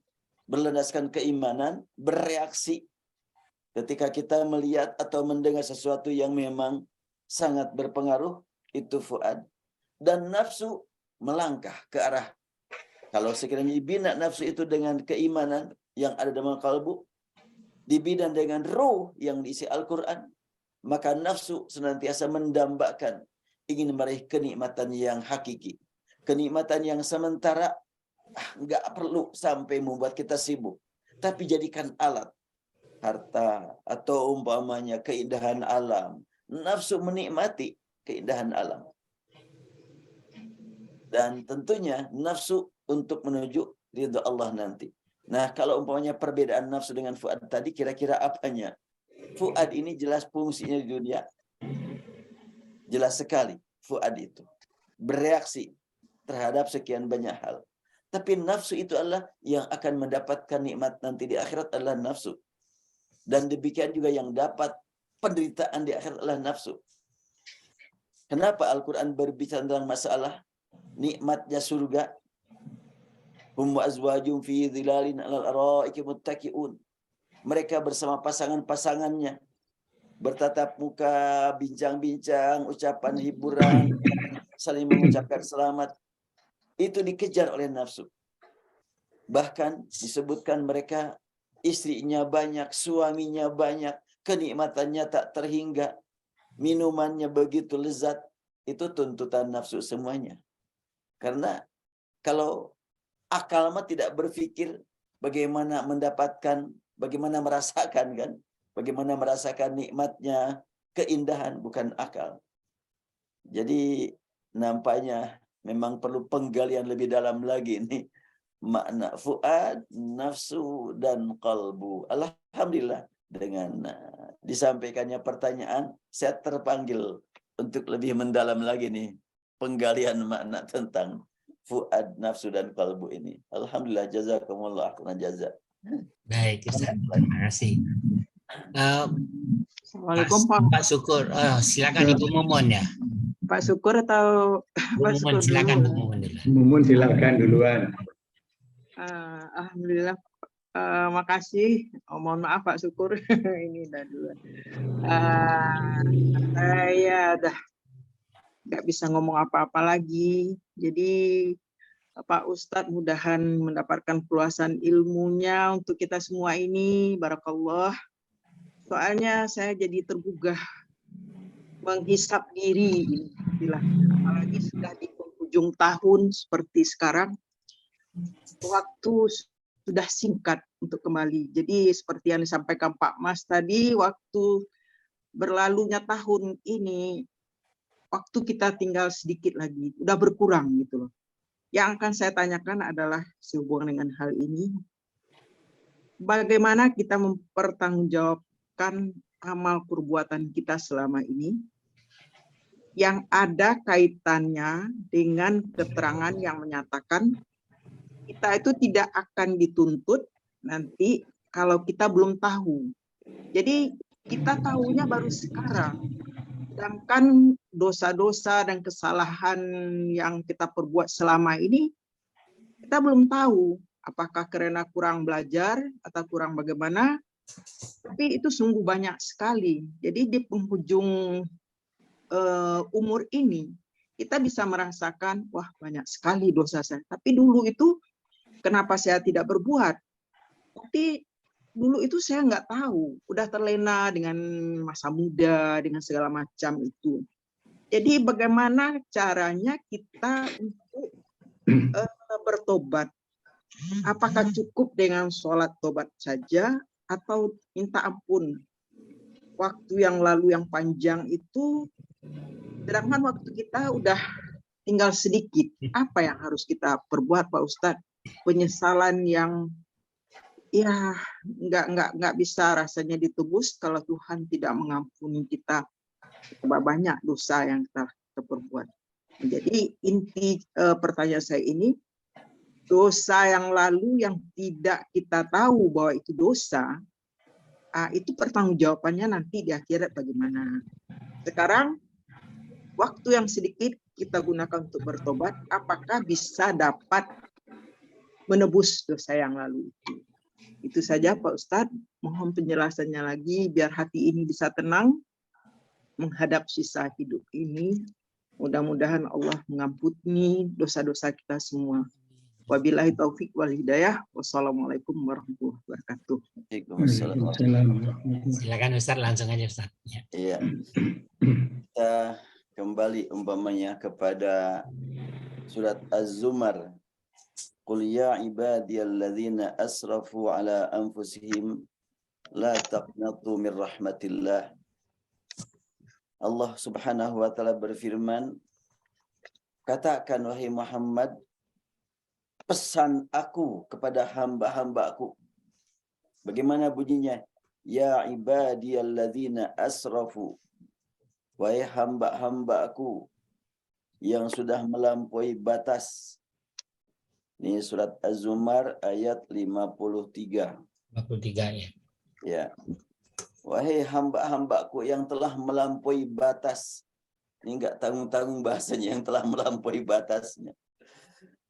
berlandaskan keimanan, bereaksi ketika kita melihat atau mendengar sesuatu yang memang sangat berpengaruh, itu fuad. Dan nafsu melangkah ke arah, kalau sekiranya dibina nafsu itu dengan keimanan yang ada dalam kalbu, dibina dengan ruh yang diisi Al-Quran, maka nafsu senantiasa mendambakan ingin meraih kenikmatan yang hakiki, kenikmatan yang sementara, nggak perlu sampai membuat kita sibuk, tapi jadikan alat, harta atau umpamanya keindahan alam. Nafsu menikmati keindahan alam, dan tentunya nafsu untuk menuju ridha Allah nanti. Nah, kalau umpamanya perbedaan nafsu dengan fuad tadi, kira-kira apanya? Fuad ini jelas fungsinya di dunia, jelas sekali fuad itu bereaksi terhadap sekian banyak hal. Tapi nafsu itu adalah yang akan mendapatkan nikmat nanti di akhirat adalah nafsu. Dan demikian juga yang dapat penderitaan di akhirat adalah nafsu. Kenapa Al-Quran berbicara tentang masalah nikmatnya surga? Hum wa azwajum fi dhilalin 'alal araiki muttaqiun. Mereka bersama pasangan-pasangannya bertatap muka, bincang-bincang, ucapan hiburan, saling mengucapkan selamat. Itu dikejar oleh nafsu. Bahkan disebutkan mereka istrinya banyak, suaminya banyak, kenikmatannya tak terhingga, minumannya begitu lezat. Itu tuntutan nafsu semuanya. Karena kalau akal mah tidak berpikir bagaimana mendapatkan, bagaimana merasakan kan, bagaimana merasakan nikmatnya, keindahan, bukan akal. Jadi nampaknya memang perlu penggalian lebih dalam lagi nih makna fuad, nafsu, dan qalbu. Alhamdulillah dengan disampaikannya pertanyaan, saya terpanggil untuk lebih mendalam lagi nih penggalian makna tentang fuad, nafsu, dan qalbu ini. Alhamdulillah, jazakumullah khairan jazak. Baik, Ustaz. Terima kasih. Assalamualaikum Pak. Pak Syukur, silakan Ibu Mumun ya. Pak Syukur atau Bu Pak Mumun, Syukur silakan Bu dulu? Mumun dulu. Mumun silakan duluan. Alhamdulillah. Makasih. Mohon maaf Pak Syukur. Ini udah duluan. Saya dah nggak bisa ngomong apa-apa lagi. Jadi Pak Ustadz mudahan mendapatkan peluasan ilmunya untuk kita semua ini. Barakallah. Soalnya saya jadi tergugah menghisap diri, apalagi sudah di penghujung tahun seperti sekarang, waktu sudah singkat untuk kembali. Jadi seperti yang disampaikan Pak Mas tadi, waktu berlalunya tahun ini, waktu kita tinggal sedikit lagi, udah berkurang gitu loh. Yang akan saya tanyakan adalah sehubungan dengan hal ini, bagaimana kita mempertanggungjawabkan amal perbuatan kita selama ini yang ada kaitannya dengan keterangan yang menyatakan kita itu tidak akan dituntut nanti kalau kita belum tahu. Jadi kita tahunya baru sekarang. Sedangkan dosa-dosa dan kesalahan yang kita perbuat selama ini kita belum tahu apakah karena kurang belajar atau kurang bagaimana. Tapi itu sungguh banyak sekali. Jadi di penghujung umur ini kita bisa merasakan, wah banyak sekali dosa saya. Tapi dulu itu kenapa saya tidak berbuat? Tapi dulu itu saya nggak tahu, udah terlena dengan masa muda, dengan segala macam itu. Jadi bagaimana caranya kita untuk bertobat? Apakah cukup dengan sholat tobat saja? atau minta ampun waktu yang lalu yang panjang itu, sedangkan waktu kita udah tinggal sedikit. Apa yang harus kita perbuat, Pak Ustadz? Penyesalan yang ya nggak bisa rasanya ditebus kalau Tuhan tidak mengampuni kita. Banyak dosa yang kita perbuat. Jadi inti pertanyaan saya ini, dosa yang lalu yang tidak kita tahu bahwa itu dosa, itu pertanggungjawabannya nanti di akhirat bagaimana. Sekarang waktu yang sedikit kita gunakan untuk bertobat, apakah bisa dapat menebus dosa yang lalu itu? Itu saja Pak Ustadz, mohon penjelasannya lagi biar hati ini bisa tenang menghadap sisa hidup ini. Mudah-mudahan Allah mengampuni dosa-dosa kita semua. Wabillahi taufik wal hidayah. Wassalamualaikum warahmatullahi wabarakatuh. Silakan Ustaz, langsung aja Ustaz. Ya. Iya. Kita kembali umpamanya kepada surat Az-Zumar. Qul ya ibadiyalladzina asrafu ala anfusihim la taqnatu min rahmatillah. Allah Subhanahu wa taala berfirman, katakan wahai Muhammad, pesan aku kepada hamba-hambaku. Bagaimana bunyinya? Ya ibadiyalladzina asrafu. Wahai hamba-hambaku yang sudah melampaui batas. Ini surat Az-Zumar ayat 53. 53 ya. Ya. Wahai hamba-hambaku yang telah melampaui batas. Ini enggak tanggung-tanggung bahasanya, yang telah melampaui batasnya.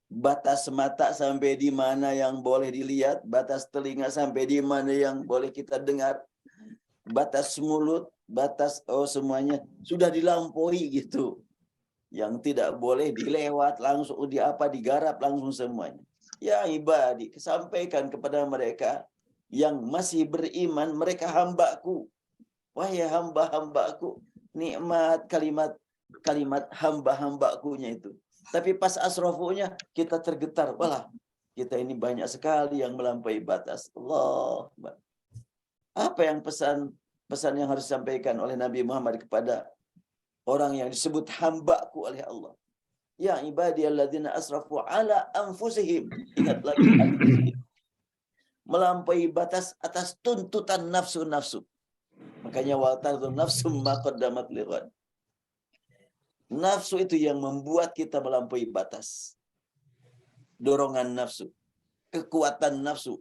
Batas mata sampai di mana yang boleh dilihat, batas telinga sampai di mana yang boleh kita dengar, batas mulut, batas semuanya sudah dilampaui gitu. Yang tidak boleh dilewat langsung digarap langsung semuanya. Ya ibadi, sampaikan kepada mereka yang masih beriman, mereka hambaku. Wahai hamba-hambaku, nikmat kalimat hamba-hambakunya itu. Tapi pas asrafunya kita tergetar. Walah, kita ini banyak sekali yang melampaui batas. Allah. Apa yang pesan yang harus disampaikan oleh Nabi Muhammad kepada orang yang disebut hambaku oleh Allah? Ya ibadiyalladzina asrafu ala anfusihim. Ingat lagi melampaui batas atas tuntutan nafsu-nafsu. Makanya wa ta'dhu nafsum ma qaddamat lighad. Nafsu itu yang membuat kita melampaui batas. Dorongan nafsu, kekuatan nafsu,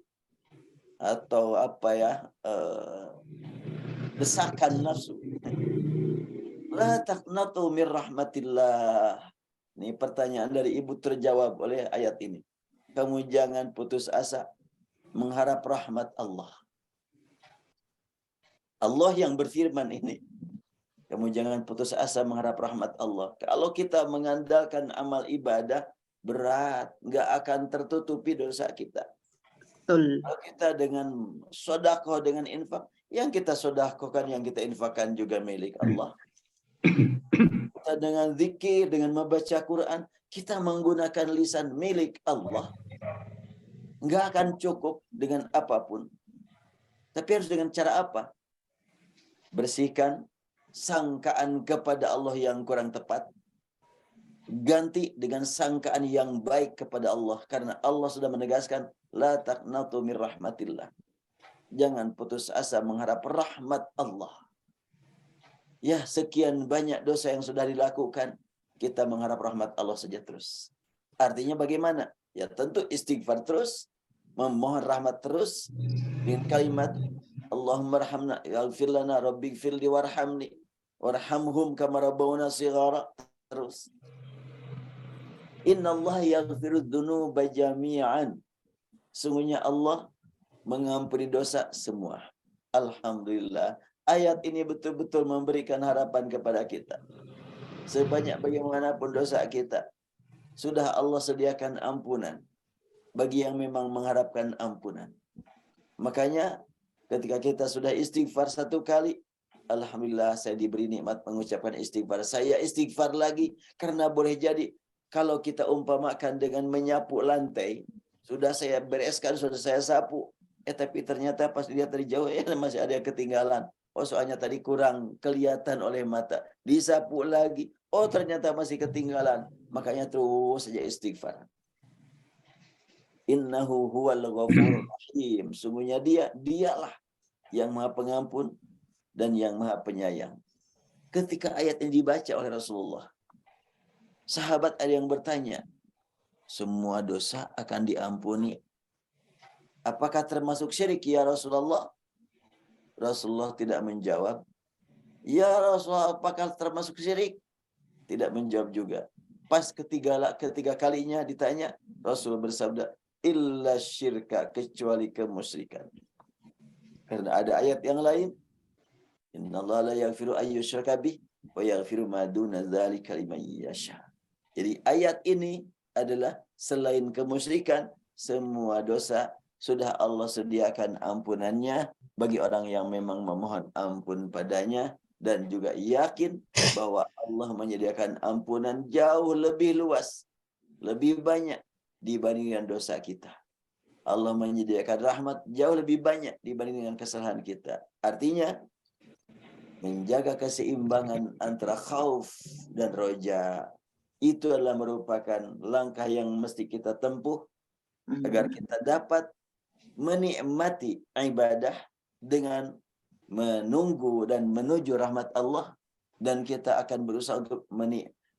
atau desakan nafsu. La taqnatu min rahmatillah. Ini pertanyaan dari ibu terjawab oleh ayat ini. Kamu jangan putus asa mengharap rahmat Allah. Allah yang berfirman ini. Kamu jangan putus asa mengharap rahmat Allah. Kalau kita mengandalkan amal ibadah, berat. Nggak akan tertutupi dosa kita. Betul. Kalau kita dengan sodakoh, dengan infak, yang kita sodakohkan, yang kita infakkan juga milik Allah. Kita dengan zikir, dengan membaca Quran, kita menggunakan lisan milik Allah. Nggak akan cukup dengan apapun. Tapi harus dengan cara apa? Bersihkan sangkaan kepada Allah yang kurang tepat, ganti dengan sangkaan yang baik kepada Allah, karena Allah sudah menegaskan la taqnatu min rahmatillah. Jangan putus asa mengharap rahmat Allah. Ya, sekian banyak dosa yang sudah dilakukan, kita mengharap rahmat Allah saja terus. Artinya bagaimana? Ya tentu istighfar terus, memohon rahmat terus dengan kalimat Allahumma rahmna, yaghfir lana, rabbighfirli warhamni warhamhum kama rabbawna shighara. Terus innallaha yaghfiru dzunuba jami'an. Sungguhnya Allah mengampuni dosa semua. Alhamdulillah. Ayat ini betul-betul memberikan harapan kepada kita. Sebanyak bagaimanapun dosa kita, sudah Allah sediakan ampunan bagi yang memang mengharapkan ampunan. Makanya ketika kita sudah istighfar satu kali, alhamdulillah saya diberi nikmat mengucapkan istighfar. Saya istighfar lagi karena boleh jadi kalau kita umpamakan dengan menyapu lantai, sudah saya bereskan, sudah saya sapu, Tapi ternyata pas dilihat dari jauh, masih ada yang ketinggalan. Oh, soalnya tadi kurang kelihatan oleh mata. Disapu lagi. Oh, ternyata masih ketinggalan. Makanya terus saja istighfar. Innahu huwal ghafurur rahim. Sungguhnya dialah yang Maha Pengampun dan yang Maha Penyayang. Ketika ayat ini dibaca oleh Rasulullah, sahabat ada yang bertanya, semua dosa akan diampuni. Apakah termasuk syirik ya Rasulullah? Rasulullah tidak menjawab. Ya Rasulullah, apakah termasuk syirik? Tidak menjawab juga. Pas ketiga kalinya ditanya, Rasul bersabda, illa syirka, kecuali kemusyrikan. Karena ada ayat yang lain, innallaha la yaghfiru an yushraka bih wa yaghfiru ma duna dzalika liman yasha. Jadi ayat ini adalah selain kemusyrikan, semua dosa sudah Allah sediakan ampunannya bagi orang yang memang memohon ampun padanya, dan juga yakin bahwa Allah menyediakan ampunan jauh lebih luas, lebih banyak dibandingkan dosa kita. Allah menyediakan rahmat jauh lebih banyak dibandingkan kesalahan kita. Artinya, menjaga keseimbangan antara khauf dan roja itu adalah merupakan langkah yang mesti kita tempuh agar kita dapat menikmati ibadah dengan menunggu dan menuju rahmat Allah, dan kita akan berusaha untuk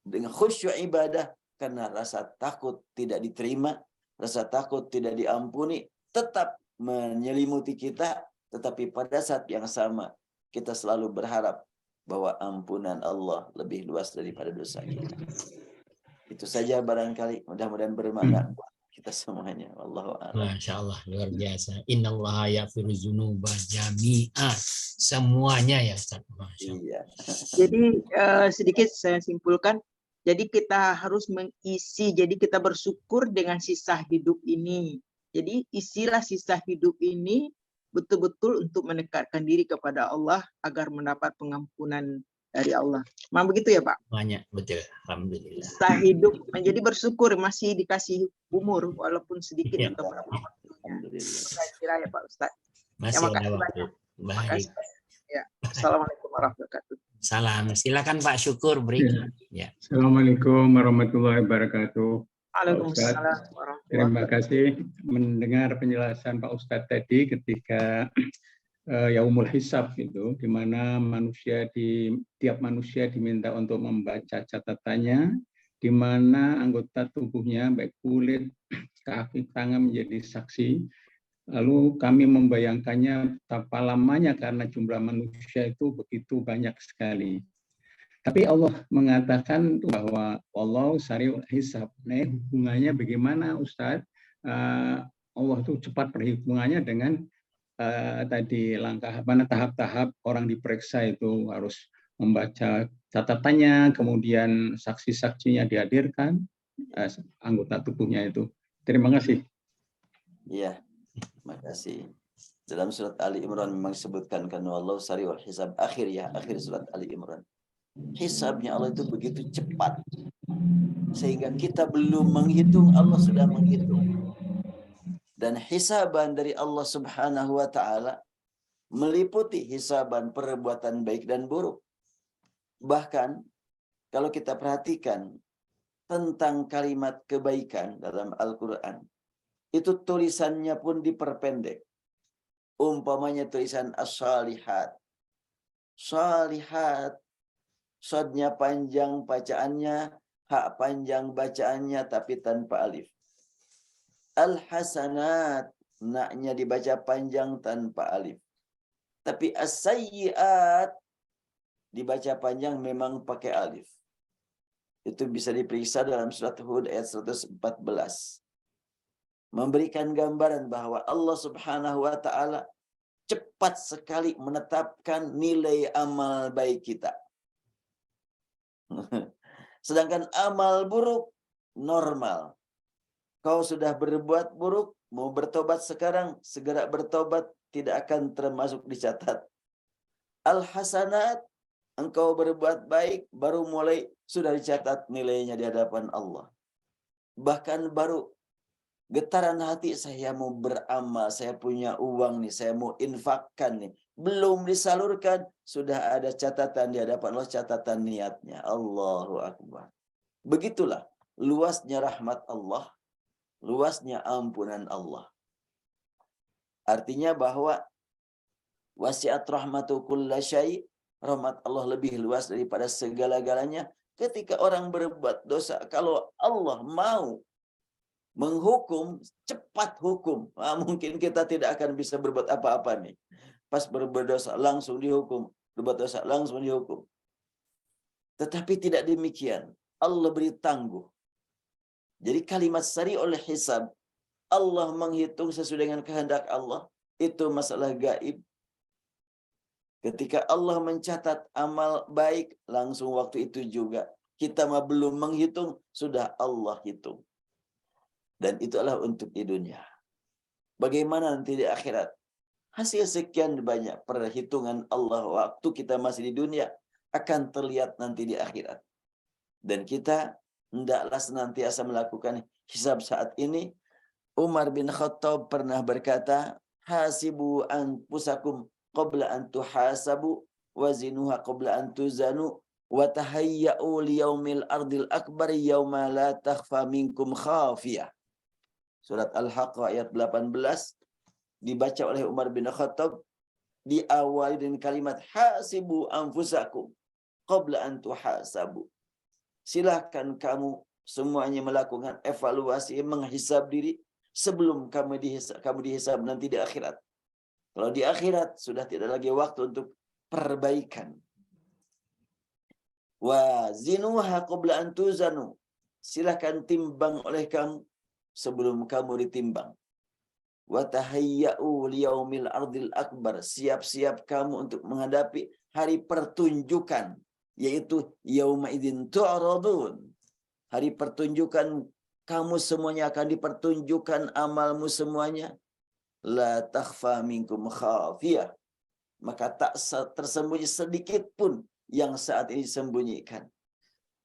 dengan khusyuk ibadah karena rasa takut tidak diterima, rasa takut tidak diampuni tetap menyelimuti kita, tetapi pada saat yang sama kita selalu berharap bahwa ampunan Allah lebih luas daripada dosa kita. Itu saja barangkali, mudah-mudahan bermakna buat kita semuanya. Wallahu a'lam. Masya Allah, luar biasa. Innallaha yaghfiru dzunuba jami'a. Semuanya ya Ustaz. Masya Allah. Iya. Jadi sedikit saya simpulkan, jadi kita harus mengisi, jadi kita bersyukur dengan sisa hidup ini. Jadi isilah sisa hidup ini betul-betul untuk mendekatkan diri kepada Allah agar mendapat pengampunan dari Allah. Memang begitu ya Pak? Banyak, betul. Alhamdulillah. Sisa hidup menjadi bersyukur masih dikasih umur walaupun sedikit Ya. atau berapa waktunya. Alhamdulillah. Saya kira ya Pak Ustadz. Masih Terima ada kasih waktu. banyak. Terima Baik. kasih. Ya. Assalamualaikum warahmatullahi wabarakatuh. Salam. Silakan Pak Syukur berikut. Ya. Assalamualaikum warahmatullahi wabarakatuh. Waalaikumsalam Terima warahmatullahi kasih mendengar penjelasan Pak Ustadz tadi ketika Yaumul Hisab itu, di mana tiap manusia diminta untuk membaca catatannya, di mana anggota tubuhnya baik kulit, kaki, tangan menjadi saksi. Lalu kami membayangkannya betapa lamanya karena jumlah manusia itu begitu banyak sekali. Tapi Allah mengatakan bahwa Allah sari'ul hisab. Nah, hubungannya bagaimana Ustadz? Allah itu cepat perhitungannya dengan tadi langkah mana tahap-tahap orang diperiksa itu harus membaca catatannya, kemudian saksi-saksinya dihadirkan, anggota tubuhnya itu. Terima kasih. Iya, terima kasih. Dalam surat Ali Imran memang disebutkan kan wallahu sari'ul hisab, akhir surat Ali Imran. Hisabnya Allah itu begitu cepat sehingga kita belum menghitung, Allah sudah menghitung. Dan hisaban dari Allah Subhanahu wa taala meliputi hisaban perbuatan baik dan buruk. Bahkan kalau kita perhatikan tentang kalimat kebaikan dalam Al-Qur'an, itu tulisannya pun diperpendek. Umpamanya tulisan as-salihat. Salihat, sodnya panjang bacaannya, hak panjang bacaannya tapi tanpa alif. Al-hasanat, naknya dibaca panjang tanpa alif. Tapi as-sayyiat dibaca panjang memang pakai alif. Itu bisa diperiksa dalam surat Hud ayat 114. Memberikan gambaran bahwa Allah Subhanahu wa taala cepat sekali menetapkan nilai amal baik kita. Sedangkan amal buruk normal. Kau sudah berbuat buruk, mau bertobat sekarang, segera bertobat, tidak akan termasuk dicatat. Al-hasanat, engkau berbuat baik, baru mulai sudah dicatat nilainya di hadapan Allah. Bahkan baru Getaran hati, saya mau beramal, saya punya uang nih, saya mau infakkan nih. Belum disalurkan, sudah ada catatan di hadapan Allah, catatan niatnya. Allahu Akbar. Begitulah luasnya rahmat Allah, luasnya ampunan Allah. Artinya bahwa wasi'at rahmatu kulla syai', rahmat Allah lebih luas daripada segala-galanya. Ketika orang berbuat dosa, kalau Allah mau menghukum, cepat hukum. Mungkin kita tidak akan bisa berbuat apa-apa nih. Pas berbuat dosa langsung dihukum, berbuat dosa langsung dihukum. Tetapi tidak demikian. Allah beri tangguh. Jadi kalimat sari'ul hisab, Allah menghitung sesuai dengan kehendak Allah, itu masalah gaib. Ketika Allah mencatat amal baik, langsung waktu itu juga. Kita mah belum menghitung, sudah Allah hitung. Dan itu adalah untuk di dunia. Bagaimana nanti di akhirat? Hasil sekian banyak perhitungan Allah waktu kita masih di dunia akan terlihat nanti di akhirat. Dan kita hendaklah senantiasa melakukan hisab saat ini. Umar bin Khattab pernah berkata, hasibu anfusakum qabla an tuhasabu wazinuha qabla an tuzanu wa tahayya'u liyaumil ardil akbar yauma la takhfa minkum khafiyah. Surat Al-Haqqah ayat 18 dibaca oleh Umar bin Khattab, diawali dengan kalimat hasibu anfusakum qabla an tuhasabu. Silahkan kamu semuanya melakukan evaluasi, menghisab diri sebelum kamu dihisab nanti di akhirat. Kalau di akhirat sudah tidak lagi waktu untuk perbaikan. Wa zinuha qabla an tuzanu. Silahkan timbang oleh kamu sebelum kamu ditimbang. Wa tahayya'u liyaumil ardil akbar. Siap-siap kamu untuk menghadapi hari pertunjukan, yaitu yauma idzin tu'radun. Hari pertunjukan, kamu semuanya akan dipertunjukkan amalmu semuanya. La takhfa minkum khafiyah. Maka tak tersembunyi sedikit pun yang saat ini disembunyikan.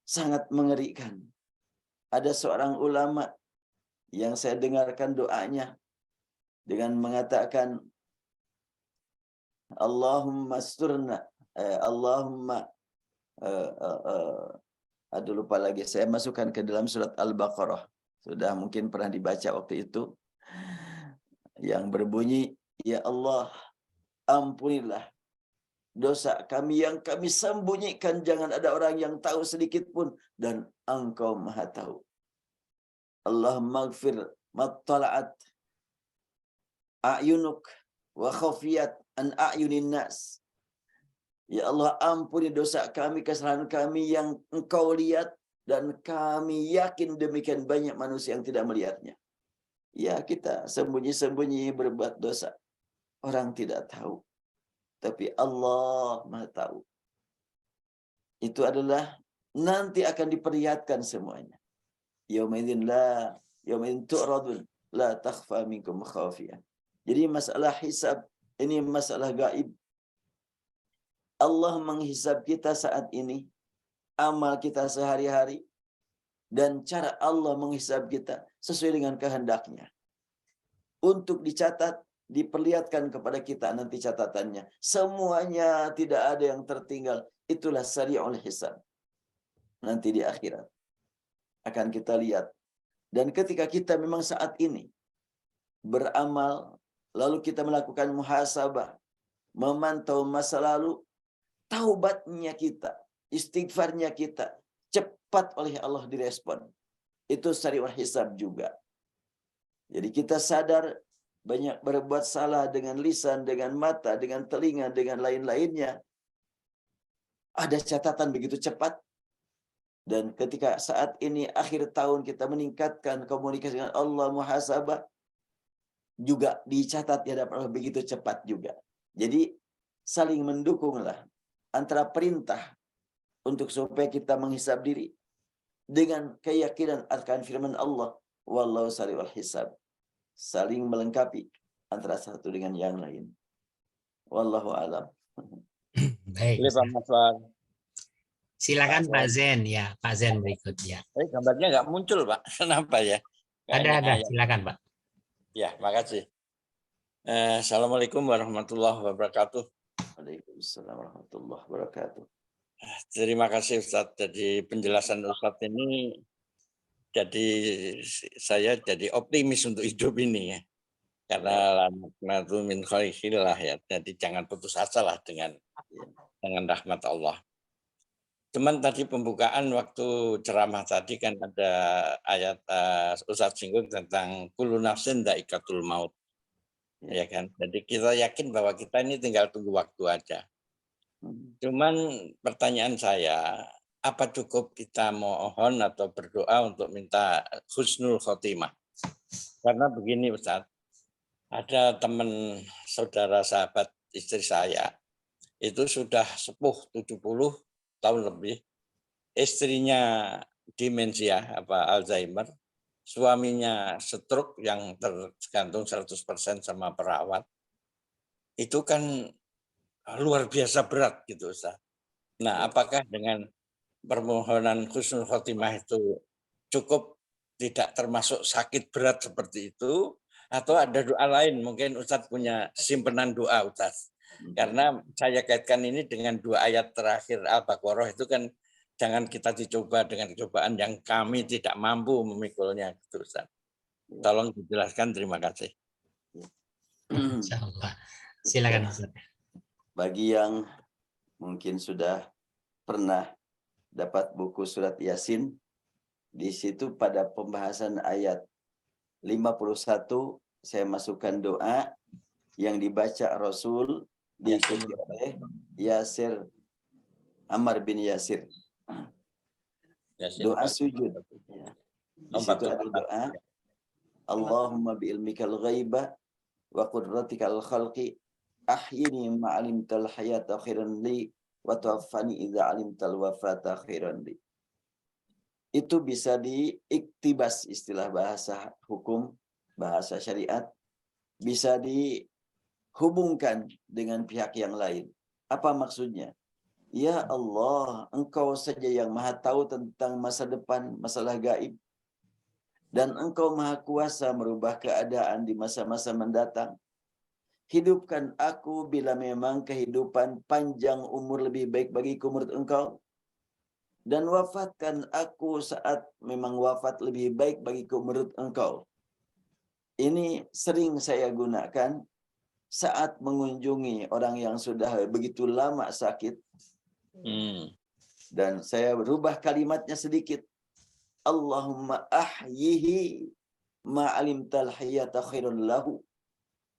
Sangat mengerikan. Ada seorang ulama yang saya dengarkan doanya dengan mengatakan Allahumma asturna, Allahumma aduh lupa lagi, saya masukkan ke dalam surat Al-Baqarah, sudah mungkin pernah dibaca waktu itu, yang berbunyi, ya Allah ampunilah dosa kami yang kami sembunyikan, jangan ada orang yang tahu sedikit pun, dan Engkau Maha tahu. Allahumma ighfir mattala'at a'yunuk wa khafiyat an a'yunin nas. Ya Allah, ampuni dosa kami, kesalahan kami yang Engkau lihat, dan kami yakin demikian banyak manusia yang tidak melihatnya. Ya, kita sembunyi-sembunyi berbuat dosa. Orang tidak tahu. Tapi Allah Maha tahu. Itu adalah nanti akan diperlihatkan semuanya. Yaumaidin tu'radun la takhfa minkum khafiyah. Jadi masalah hisab ini masalah gaib. Allah menghisab kita saat ini, amal kita sehari-hari, dan cara Allah menghisab kita sesuai dengan kehendaknya. Untuk dicatat, diperlihatkan kepada kita nanti catatannya. Semuanya tidak ada yang tertinggal. Itulah sari'ul hisab. Nanti di akhirat akan kita lihat. Dan ketika kita memang saat ini beramal, lalu kita melakukan muhasabah, memantau masa lalu, taubatnya kita, istighfarnya kita, cepat oleh Allah direspon. Itu sari'ul hisab juga. Jadi kita sadar banyak berbuat salah dengan lisan, dengan mata, dengan telinga, dengan lain-lainnya. Ada catatan begitu cepat. Dan ketika saat ini akhir tahun kita meningkatkan komunikasi dengan Allah, muhasabah, juga dicatat di hadapan Allah begitu cepat juga. Jadi saling mendukunglah antara perintah untuk supaya kita menghisab diri dengan keyakinan akan firman Allah, wallahu sari'ul hisab. Saling melengkapi antara satu dengan yang lain. Wallahu a'lam. Baik. Silakan Pak Zen, ya Pak Zen berikutnya. Gambarnya nggak muncul Pak, kenapa ya? Ada. Silakan, Pak. Ya, makasih. Assalamualaikum warahmatullahi wabarakatuh. Waalaikumsalam warahmatullahi wabarakatuh. Terima kasih Ustadz. Jadi penjelasan Ustadz ini jadi saya jadi optimis untuk hidup ini ya. Karena laknatu min khairillah ya. Jadi jangan putus asa lah dengan rahmat Allah. Cuman tadi pembukaan waktu ceramah tadi kan ada ayat Ustadz singgung tentang kullu nafsin dha'iqatul maut. Ya kan. Jadi kita yakin bahwa kita ini tinggal tunggu waktu aja. Cuman pertanyaan saya, apa cukup kita mohon atau berdoa untuk minta husnul khotimah? Karena begini Ustadz, ada teman saudara sahabat istri saya, itu sudah sepuh 70 tahun lebih, istrinya demensia, Alzheimer, suaminya stroke yang tergantung 100% sama perawat. Itu kan luar biasa berat gitu Ustaz. Nah, apakah dengan permohonan husnul khotimah itu cukup tidak termasuk sakit berat seperti itu, atau ada doa lain? Mungkin Ustaz punya simpenan doa Ustaz. Karena saya kaitkan ini dengan 2 ayat terakhir Al-Baqarah itu kan, jangan kita dicoba dengan cobaan yang kami tidak mampu memikulnya gitu Ustaz. Tolong dijelaskan, terima kasih. Insyaallah. Silakan Ustaz. Bagi yang mungkin sudah pernah dapat buku surat Yasin, di situ pada pembahasan ayat 51 saya masukkan doa yang dibaca Rasul diikuti oleh Yasir, Ammar bin Yasir. Doa sujud. Di situ ada doa, Allahumma bi'ilmikal ghaiba wa qudratikal khalqi ahyini ma'alimtal hayata khairan li wa tawaffani idza alimtal wafata khairan li. Itu bisa diiktibas, istilah bahasa hukum, bahasa syariat, bisa dihubungkan dengan pihak yang lain. Apa maksudnya? Ya Allah, Engkau saja yang maha tahu tentang masa depan, masalah gaib. Dan Engkau maha kuasa merubah keadaan di masa-masa mendatang. Hidupkan aku bila memang kehidupan panjang umur lebih baik bagiku menurut Engkau. Dan wafatkan aku saat memang wafat lebih baik bagiku menurut Engkau. Ini sering saya gunakan saat mengunjungi orang yang sudah begitu lama sakit. Dan saya berubah kalimatnya sedikit. Allahumma ahyihi ma'alimtal hayata khairun lahu.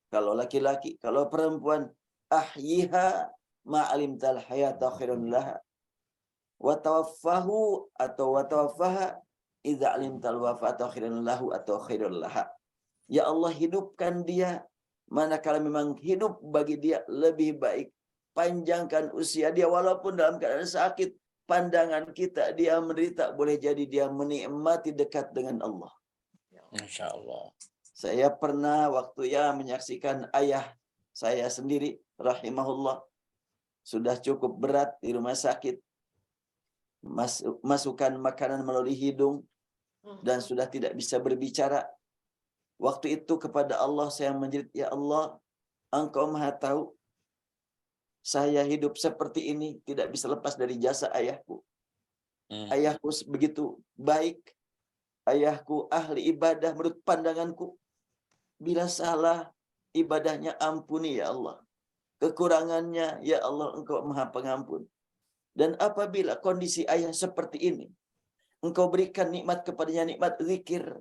Kalau laki-laki, kalau perempuan, ahyiha ma'alimtal hayata khairun laha. Wa tawaffahu atau wa tawaffaha idza alimtal wafata khairun lahu atau khairun laha. Ya Allah, hidupkan dia manakala memang hidup bagi dia lebih baik. Panjangkan usia dia walaupun dalam keadaan sakit. Pandangan kita dia menderita, boleh jadi dia menikmati dekat dengan Allah. Masya Allah. Saya pernah waktu menyaksikan ayah saya sendiri, rahimahullah, sudah cukup berat di rumah sakit. Masukkan makanan melalui hidung dan sudah tidak bisa berbicara. Waktu itu kepada Allah saya menjerit, ya Allah, Engkau maha tahu. Saya hidup seperti ini tidak bisa lepas dari jasa ayahku. Ayahku begitu baik. Ayahku ahli ibadah menurut pandanganku. Bila salah, ibadahnya ampuni ya Allah. Kekurangannya, ya Allah, Engkau maha pengampun. Dan apabila kondisi ayah seperti ini, Engkau berikan nikmat kepadanya, nikmat zikir,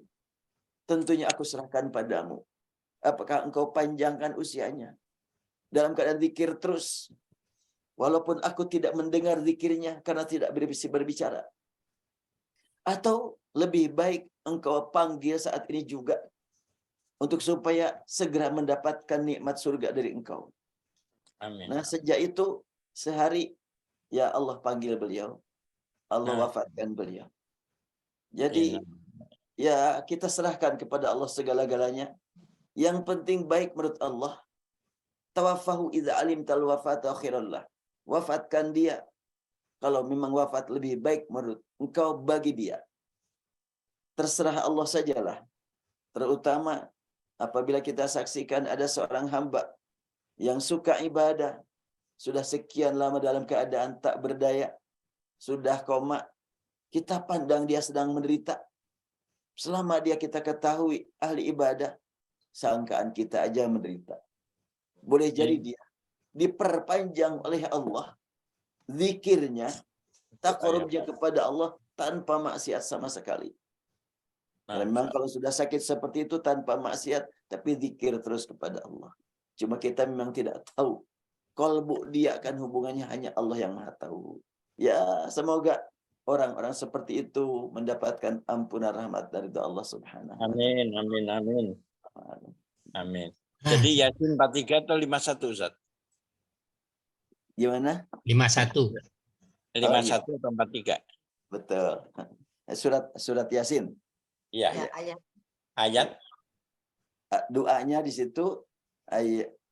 tentunya aku serahkan padamu. Apakah Engkau panjangkan usianya dalam keadaan zikir terus, walaupun aku tidak mendengar zikirnya karena tidak bisa berbicara. Atau lebih baik Engkau panggil saat ini juga, untuk supaya segera mendapatkan nikmat surga dari Engkau. Amin. Nah, sejak itu sehari, ya Allah panggil beliau, Allah wafatkan beliau. Jadi ya kita serahkan kepada Allah segala-galanya. Yang penting baik menurut Allah. Tawaffahu idza alimtal wafata khairallah. Wafatkan dia kalau memang wafat lebih baik menurut Engkau bagi dia. Terserah Allah sajalah. Terutama apabila kita saksikan ada seorang hamba yang suka ibadah, sudah sekian lama dalam keadaan tak berdaya, sudah koma, kita pandang dia sedang menderita. Selama dia kita ketahui ahli ibadah, sangkaan kita aja menderita. Boleh jadi dia diperpanjang oleh Allah zikirnya, taqarrubnya kepada Allah tanpa maksiat sama sekali. Dan memang kalau sudah sakit seperti itu tanpa maksiat, tapi zikir terus kepada Allah. Cuma kita memang tidak tahu. Qalbu dia kan hubungannya hanya Allah yang Maha tahu. Ya, semoga orang-orang seperti itu mendapatkan ampunan rahmat dari Allah Subhanahu wa taala. Amin, amin, amin. Amin. Jadi Yasin 43 atau 51, Ustaz? Gimana? 51. 51 atau 43? Betul. Surat Yasin. Iya. Ya, ayat. Ayat. Doanya di situ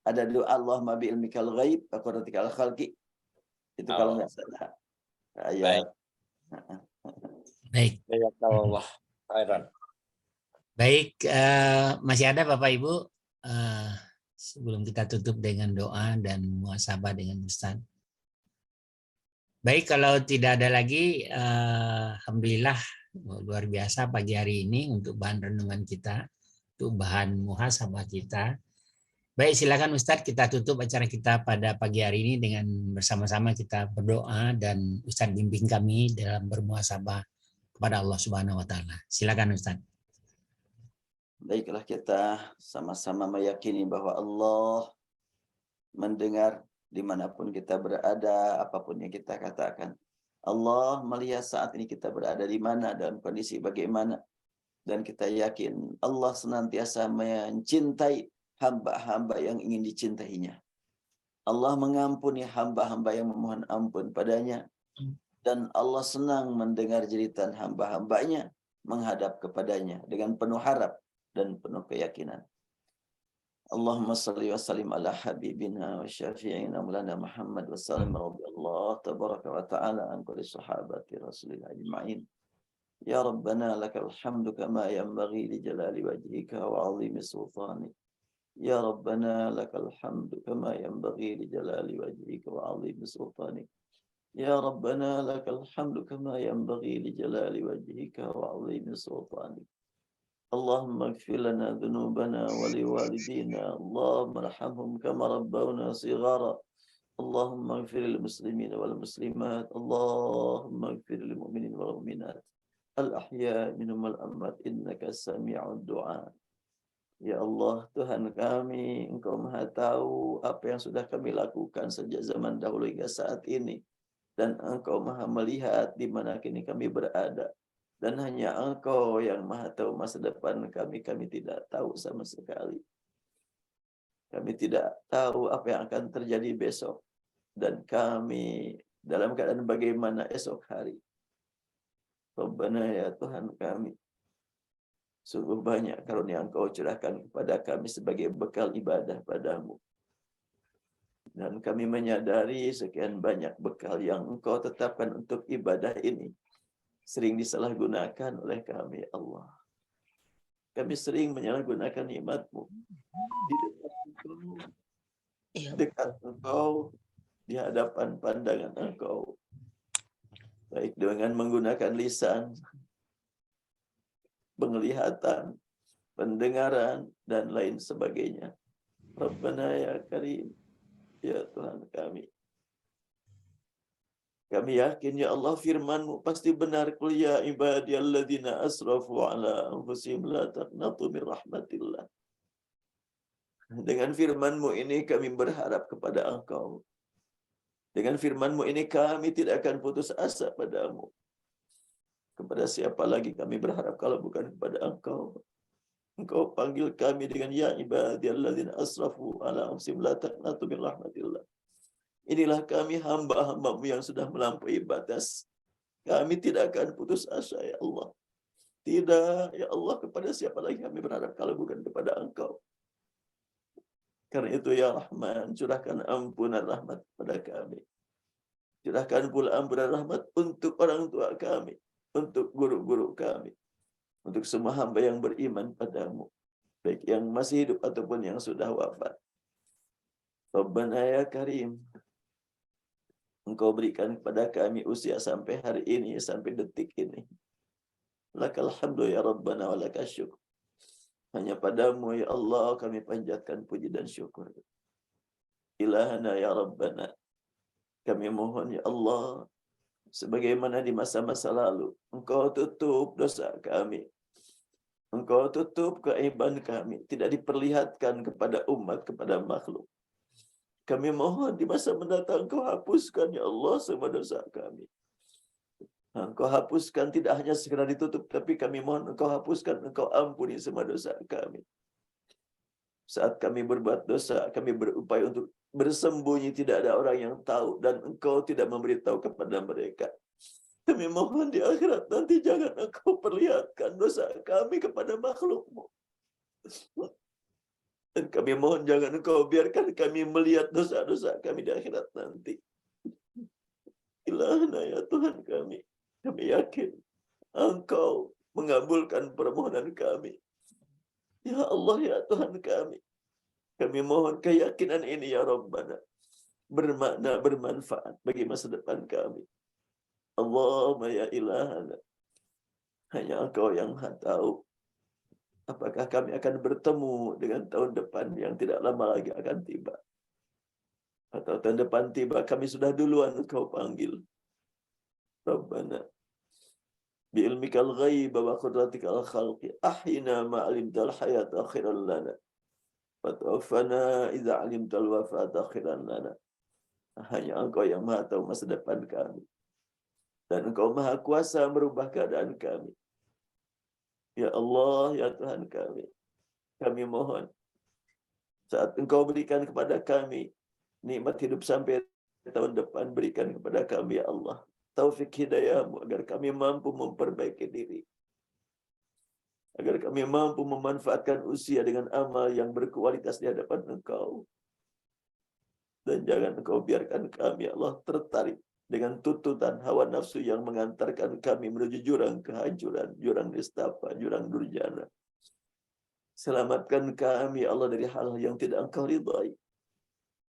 ada doa Allahumma bi ilmikal ghaib wa qudratikal khalqi. Itu kalau nggak salah. Ayat. Baik. Allah khairan. Baik, masih ada Bapak Ibu, sebelum kita tutup dengan doa dan muhasabah dengan Ustaz. Baik, kalau tidak ada lagi, alhamdulillah luar biasa pagi hari ini untuk bahan renungan kita, untuk bahan muhasabah kita. Baik, silakan Ustadz, kita tutup acara kita pada pagi hari ini dengan bersama-sama kita berdoa dan Ustadz bimbing kami dalam bermuhasabah kepada Allah Subhanahu wa taala. Silakan Ustadz. Baiklah, kita sama-sama meyakini bahwa Allah mendengar dimanapun kita berada, apapun yang kita katakan. Allah melihat saat ini kita berada di mana, dalam kondisi bagaimana. Dan kita yakin Allah senantiasa mencintai hamba-hamba yang ingin dicintainya. Allah mengampuni hamba-hamba yang memohon ampun padanya. Dan Allah senang mendengar jeritan hamba-hambanya menghadap kepadanya dengan penuh harap dan penuh keyakinan. Allahumma salli wa sallim ala habibina wa syafi'ina maulana Muhammad wa sallim radhiyallahu tabaraka wa ta'ala an kulli sahabati rasulillah ajma'in. Ya Rabbana lakal hamdu kama yanbaghi li jalali wajhika wa 'azimi sultanik. Ya Rabbana lakal hamdu kama yanbaghi li jalali wajhika wa 'azimi sultanik. Ya Rabbana lakal hamdu kama yanbaghi li jalali wajhika wa 'azimi sultanik. Allahumma ighfir lana dhunubana wa liwalidina. Allahumma arhamhum kama rabbawna shighara. Allahumma ighfir lil muslimina wal muslimat. Allahumma ighfir lil mu'minin wal mu'minat. Al-ahya minhum wal amwat innaka sami'ud du'a. Ya Allah, Tuhan kami, Engkau Maha tahu apa yang sudah kami lakukan sejak zaman dahulu hingga saat ini. Dan Engkau Maha melihat di mana kini kami berada. Dan hanya Engkau yang Maha tahu masa depan kami tidak tahu sama sekali. Kami tidak tahu apa yang akan terjadi besok. Dan kami dalam keadaan bagaimana esok hari. Rabbana ya Tuhan kami, sungguh banyak karunia Engkau curahkan kepada kami sebagai bekal ibadah padamu. Dan kami menyadari sekian banyak bekal yang Engkau tetapkan untuk ibadah ini sering disalahgunakan oleh kami, Allah. Kami sering menyalahgunakan nikmat-Mu di dekat Engkau, di hadapan pandangan Engkau. Baik dengan menggunakan lisan, penglihatan, pendengaran, dan lain sebagainya. Rabbana ya Karim, ya Tuhan kami. Kami yakin ya Allah firman-Mu pasti benar. Qul ya ibadiyalladzina asrafu ala anfusihim la taqnatu min rahmatillah. Dengan firman-Mu ini kami berharap kepada Engkau. Dengan firman-Mu ini kami tidak akan putus asa padamu. Kepada siapa lagi kami berharap kalau bukan kepada Engkau. Engkau panggil kami dengan ya ibadiyalladzina asrafu ala anfusihim la taqnatu min rahmatillah. Inilah kami hamba-hamba-Mu yang sudah melampaui batas. Kami tidak akan putus asa ya Allah. Tidak ya Allah, kepada siapa lagi kami berharap kalau bukan kepada Engkau. Karena itu ya Rahman, curahkan ampunan rahmat kepada kami. Curahkan pula ampunan rahmat untuk orang tua kami, untuk guru-guru kami, untuk semua hamba yang beriman padamu, baik yang masih hidup ataupun yang sudah wafat. Rabbana ya Karim, Engkau berikan kepada kami usia sampai hari ini, sampai detik ini. Lakal hamdu ya Rabbana wa lakal syukur. Hanya padamu ya Allah kami panjatkan puji dan syukur. Ilahana ya Rabbana, kami mohon ya Allah, sebagaimana di masa-masa lalu, Engkau tutup dosa kami. Engkau tutup keaiban kami, tidak diperlihatkan kepada umat, kepada makhluk. Kami mohon di masa mendatang Engkau hapuskan ya Allah semua dosa kami. Engkau hapuskan, tidak hanya sekedar ditutup, tapi kami mohon Engkau hapuskan, Engkau ampuni semua dosa kami. Saat kami berbuat dosa, kami berupaya untuk bersembunyi, tidak ada orang yang tahu, dan Engkau tidak memberitahu kepada mereka. Kami mohon di akhirat nanti jangan Engkau perlihatkan dosa kami kepada makhluk-Mu. Dan kami mohon jangan Engkau biarkan kami melihat dosa-dosa kami di akhirat nanti. Ilahna ya Tuhan kami yakin Engkau mengabulkan permohonan kami. Ya Allah ya Tuhan kami mohon keyakinan ini ya Rabbana bermakna, bermanfaat bagi masa depan kami. Allahumma ya ilahana, hanya Engkau yang tahu apakah kami akan bertemu dengan tahun depan yang tidak lama lagi akan tiba, atau tahun depan tiba kami sudah duluan Engkau panggil. Rabbana bi'ilmikal ghaib wa qudratikal khalqi ahyina ma alimtal hayata akhiran lana Fatwaffana idza alimtal wafata akhiran lana. Hanya Engkau yang Maha tahu masa depan kami, dan Engkau Maha kuasa merubah keadaan kami. Ya Allah, ya Tuhan kami mohon saat Engkau berikan kepada kami nikmat hidup sampai tahun depan, berikan kepada kami ya Allah taufik hidayah-Mu agar kami mampu memperbaiki diri, agar kami mampu memanfaatkan usia dengan amal yang berkualitas di hadapan Engkau. Dan jangan Engkau biarkan kami ya Allah tertarik dengan tuntutan hawa nafsu yang mengantarkan kami menuju jurang kehancuran, jurang nistapa, jurang durjana. Selamatkan kami ya Allah dari hal-hal yang tidak Engkau ridai.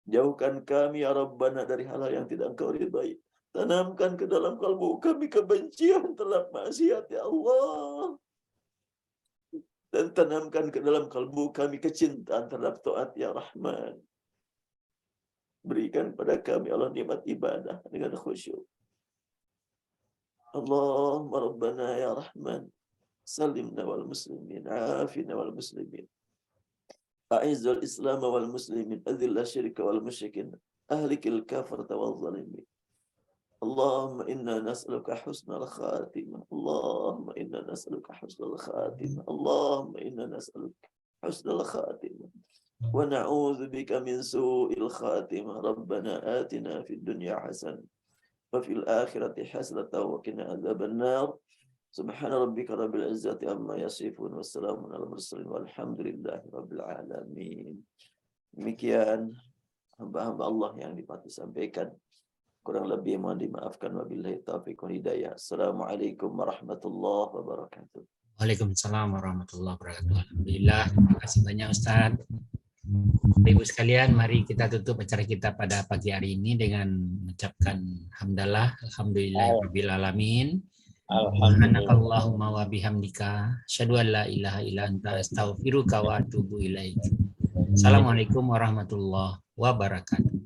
Jauhkan kami ya Rabbana dari hal-hal yang tidak Engkau ridai. Tanamkan ke dalam kalbu kami kebencian terhadap maksiat ya Allah. Dan tanamkan ke dalam kalbu kami kecintaan terhadap taat ya Rahman. Berikan pada kami Allah nikmat ibadah dengan khusyuk. Allahumma Rabbana ya Rahman, salimna wal muslimin, afina wal muslimin. A'izzal Islam wal muslimin, adhilla syirka wal musyrikin, ahlikil kafarta wal zalimin. Allahumma inna nas'aluka husnal khatimah. Allahumma inna nas'aluka husnal khatimah. Allahumma inna nas'aluka husnal khatimah. Wa na'udzu bika min su'il khatimah. Rabbana atina fid dunya hasanah wa fil akhirati hasanah wa qina adzaban nar. Subhana rabbika rabbil izzati amma yasifun wa salamun alal mursalin walhamdulillahi rabbil alamin. Demikian hamba-hamba Allah yang dapat disampaikan. Kurang lebih mohon dimaafkan, wabillahi taufiq wal hidayah. Assalamualaikum warahmatullahi wabarakatuh. Waalaikumsalam warahmatullahi wabarakatuh. Alhamdulillah, terima kasih banyak Ustaz. Bapak Ibu sekalian, mari kita tutup acara kita pada pagi hari ini dengan mengucapkan hamdalah, alhamdulillahirabbil alamin. Subhanakallahumma wa bihamdika, asyhadu an la ilaha illa anta, astaghfiruka wa atubu ilaik. Assalamualaikum warahmatullahi wabarakatuh.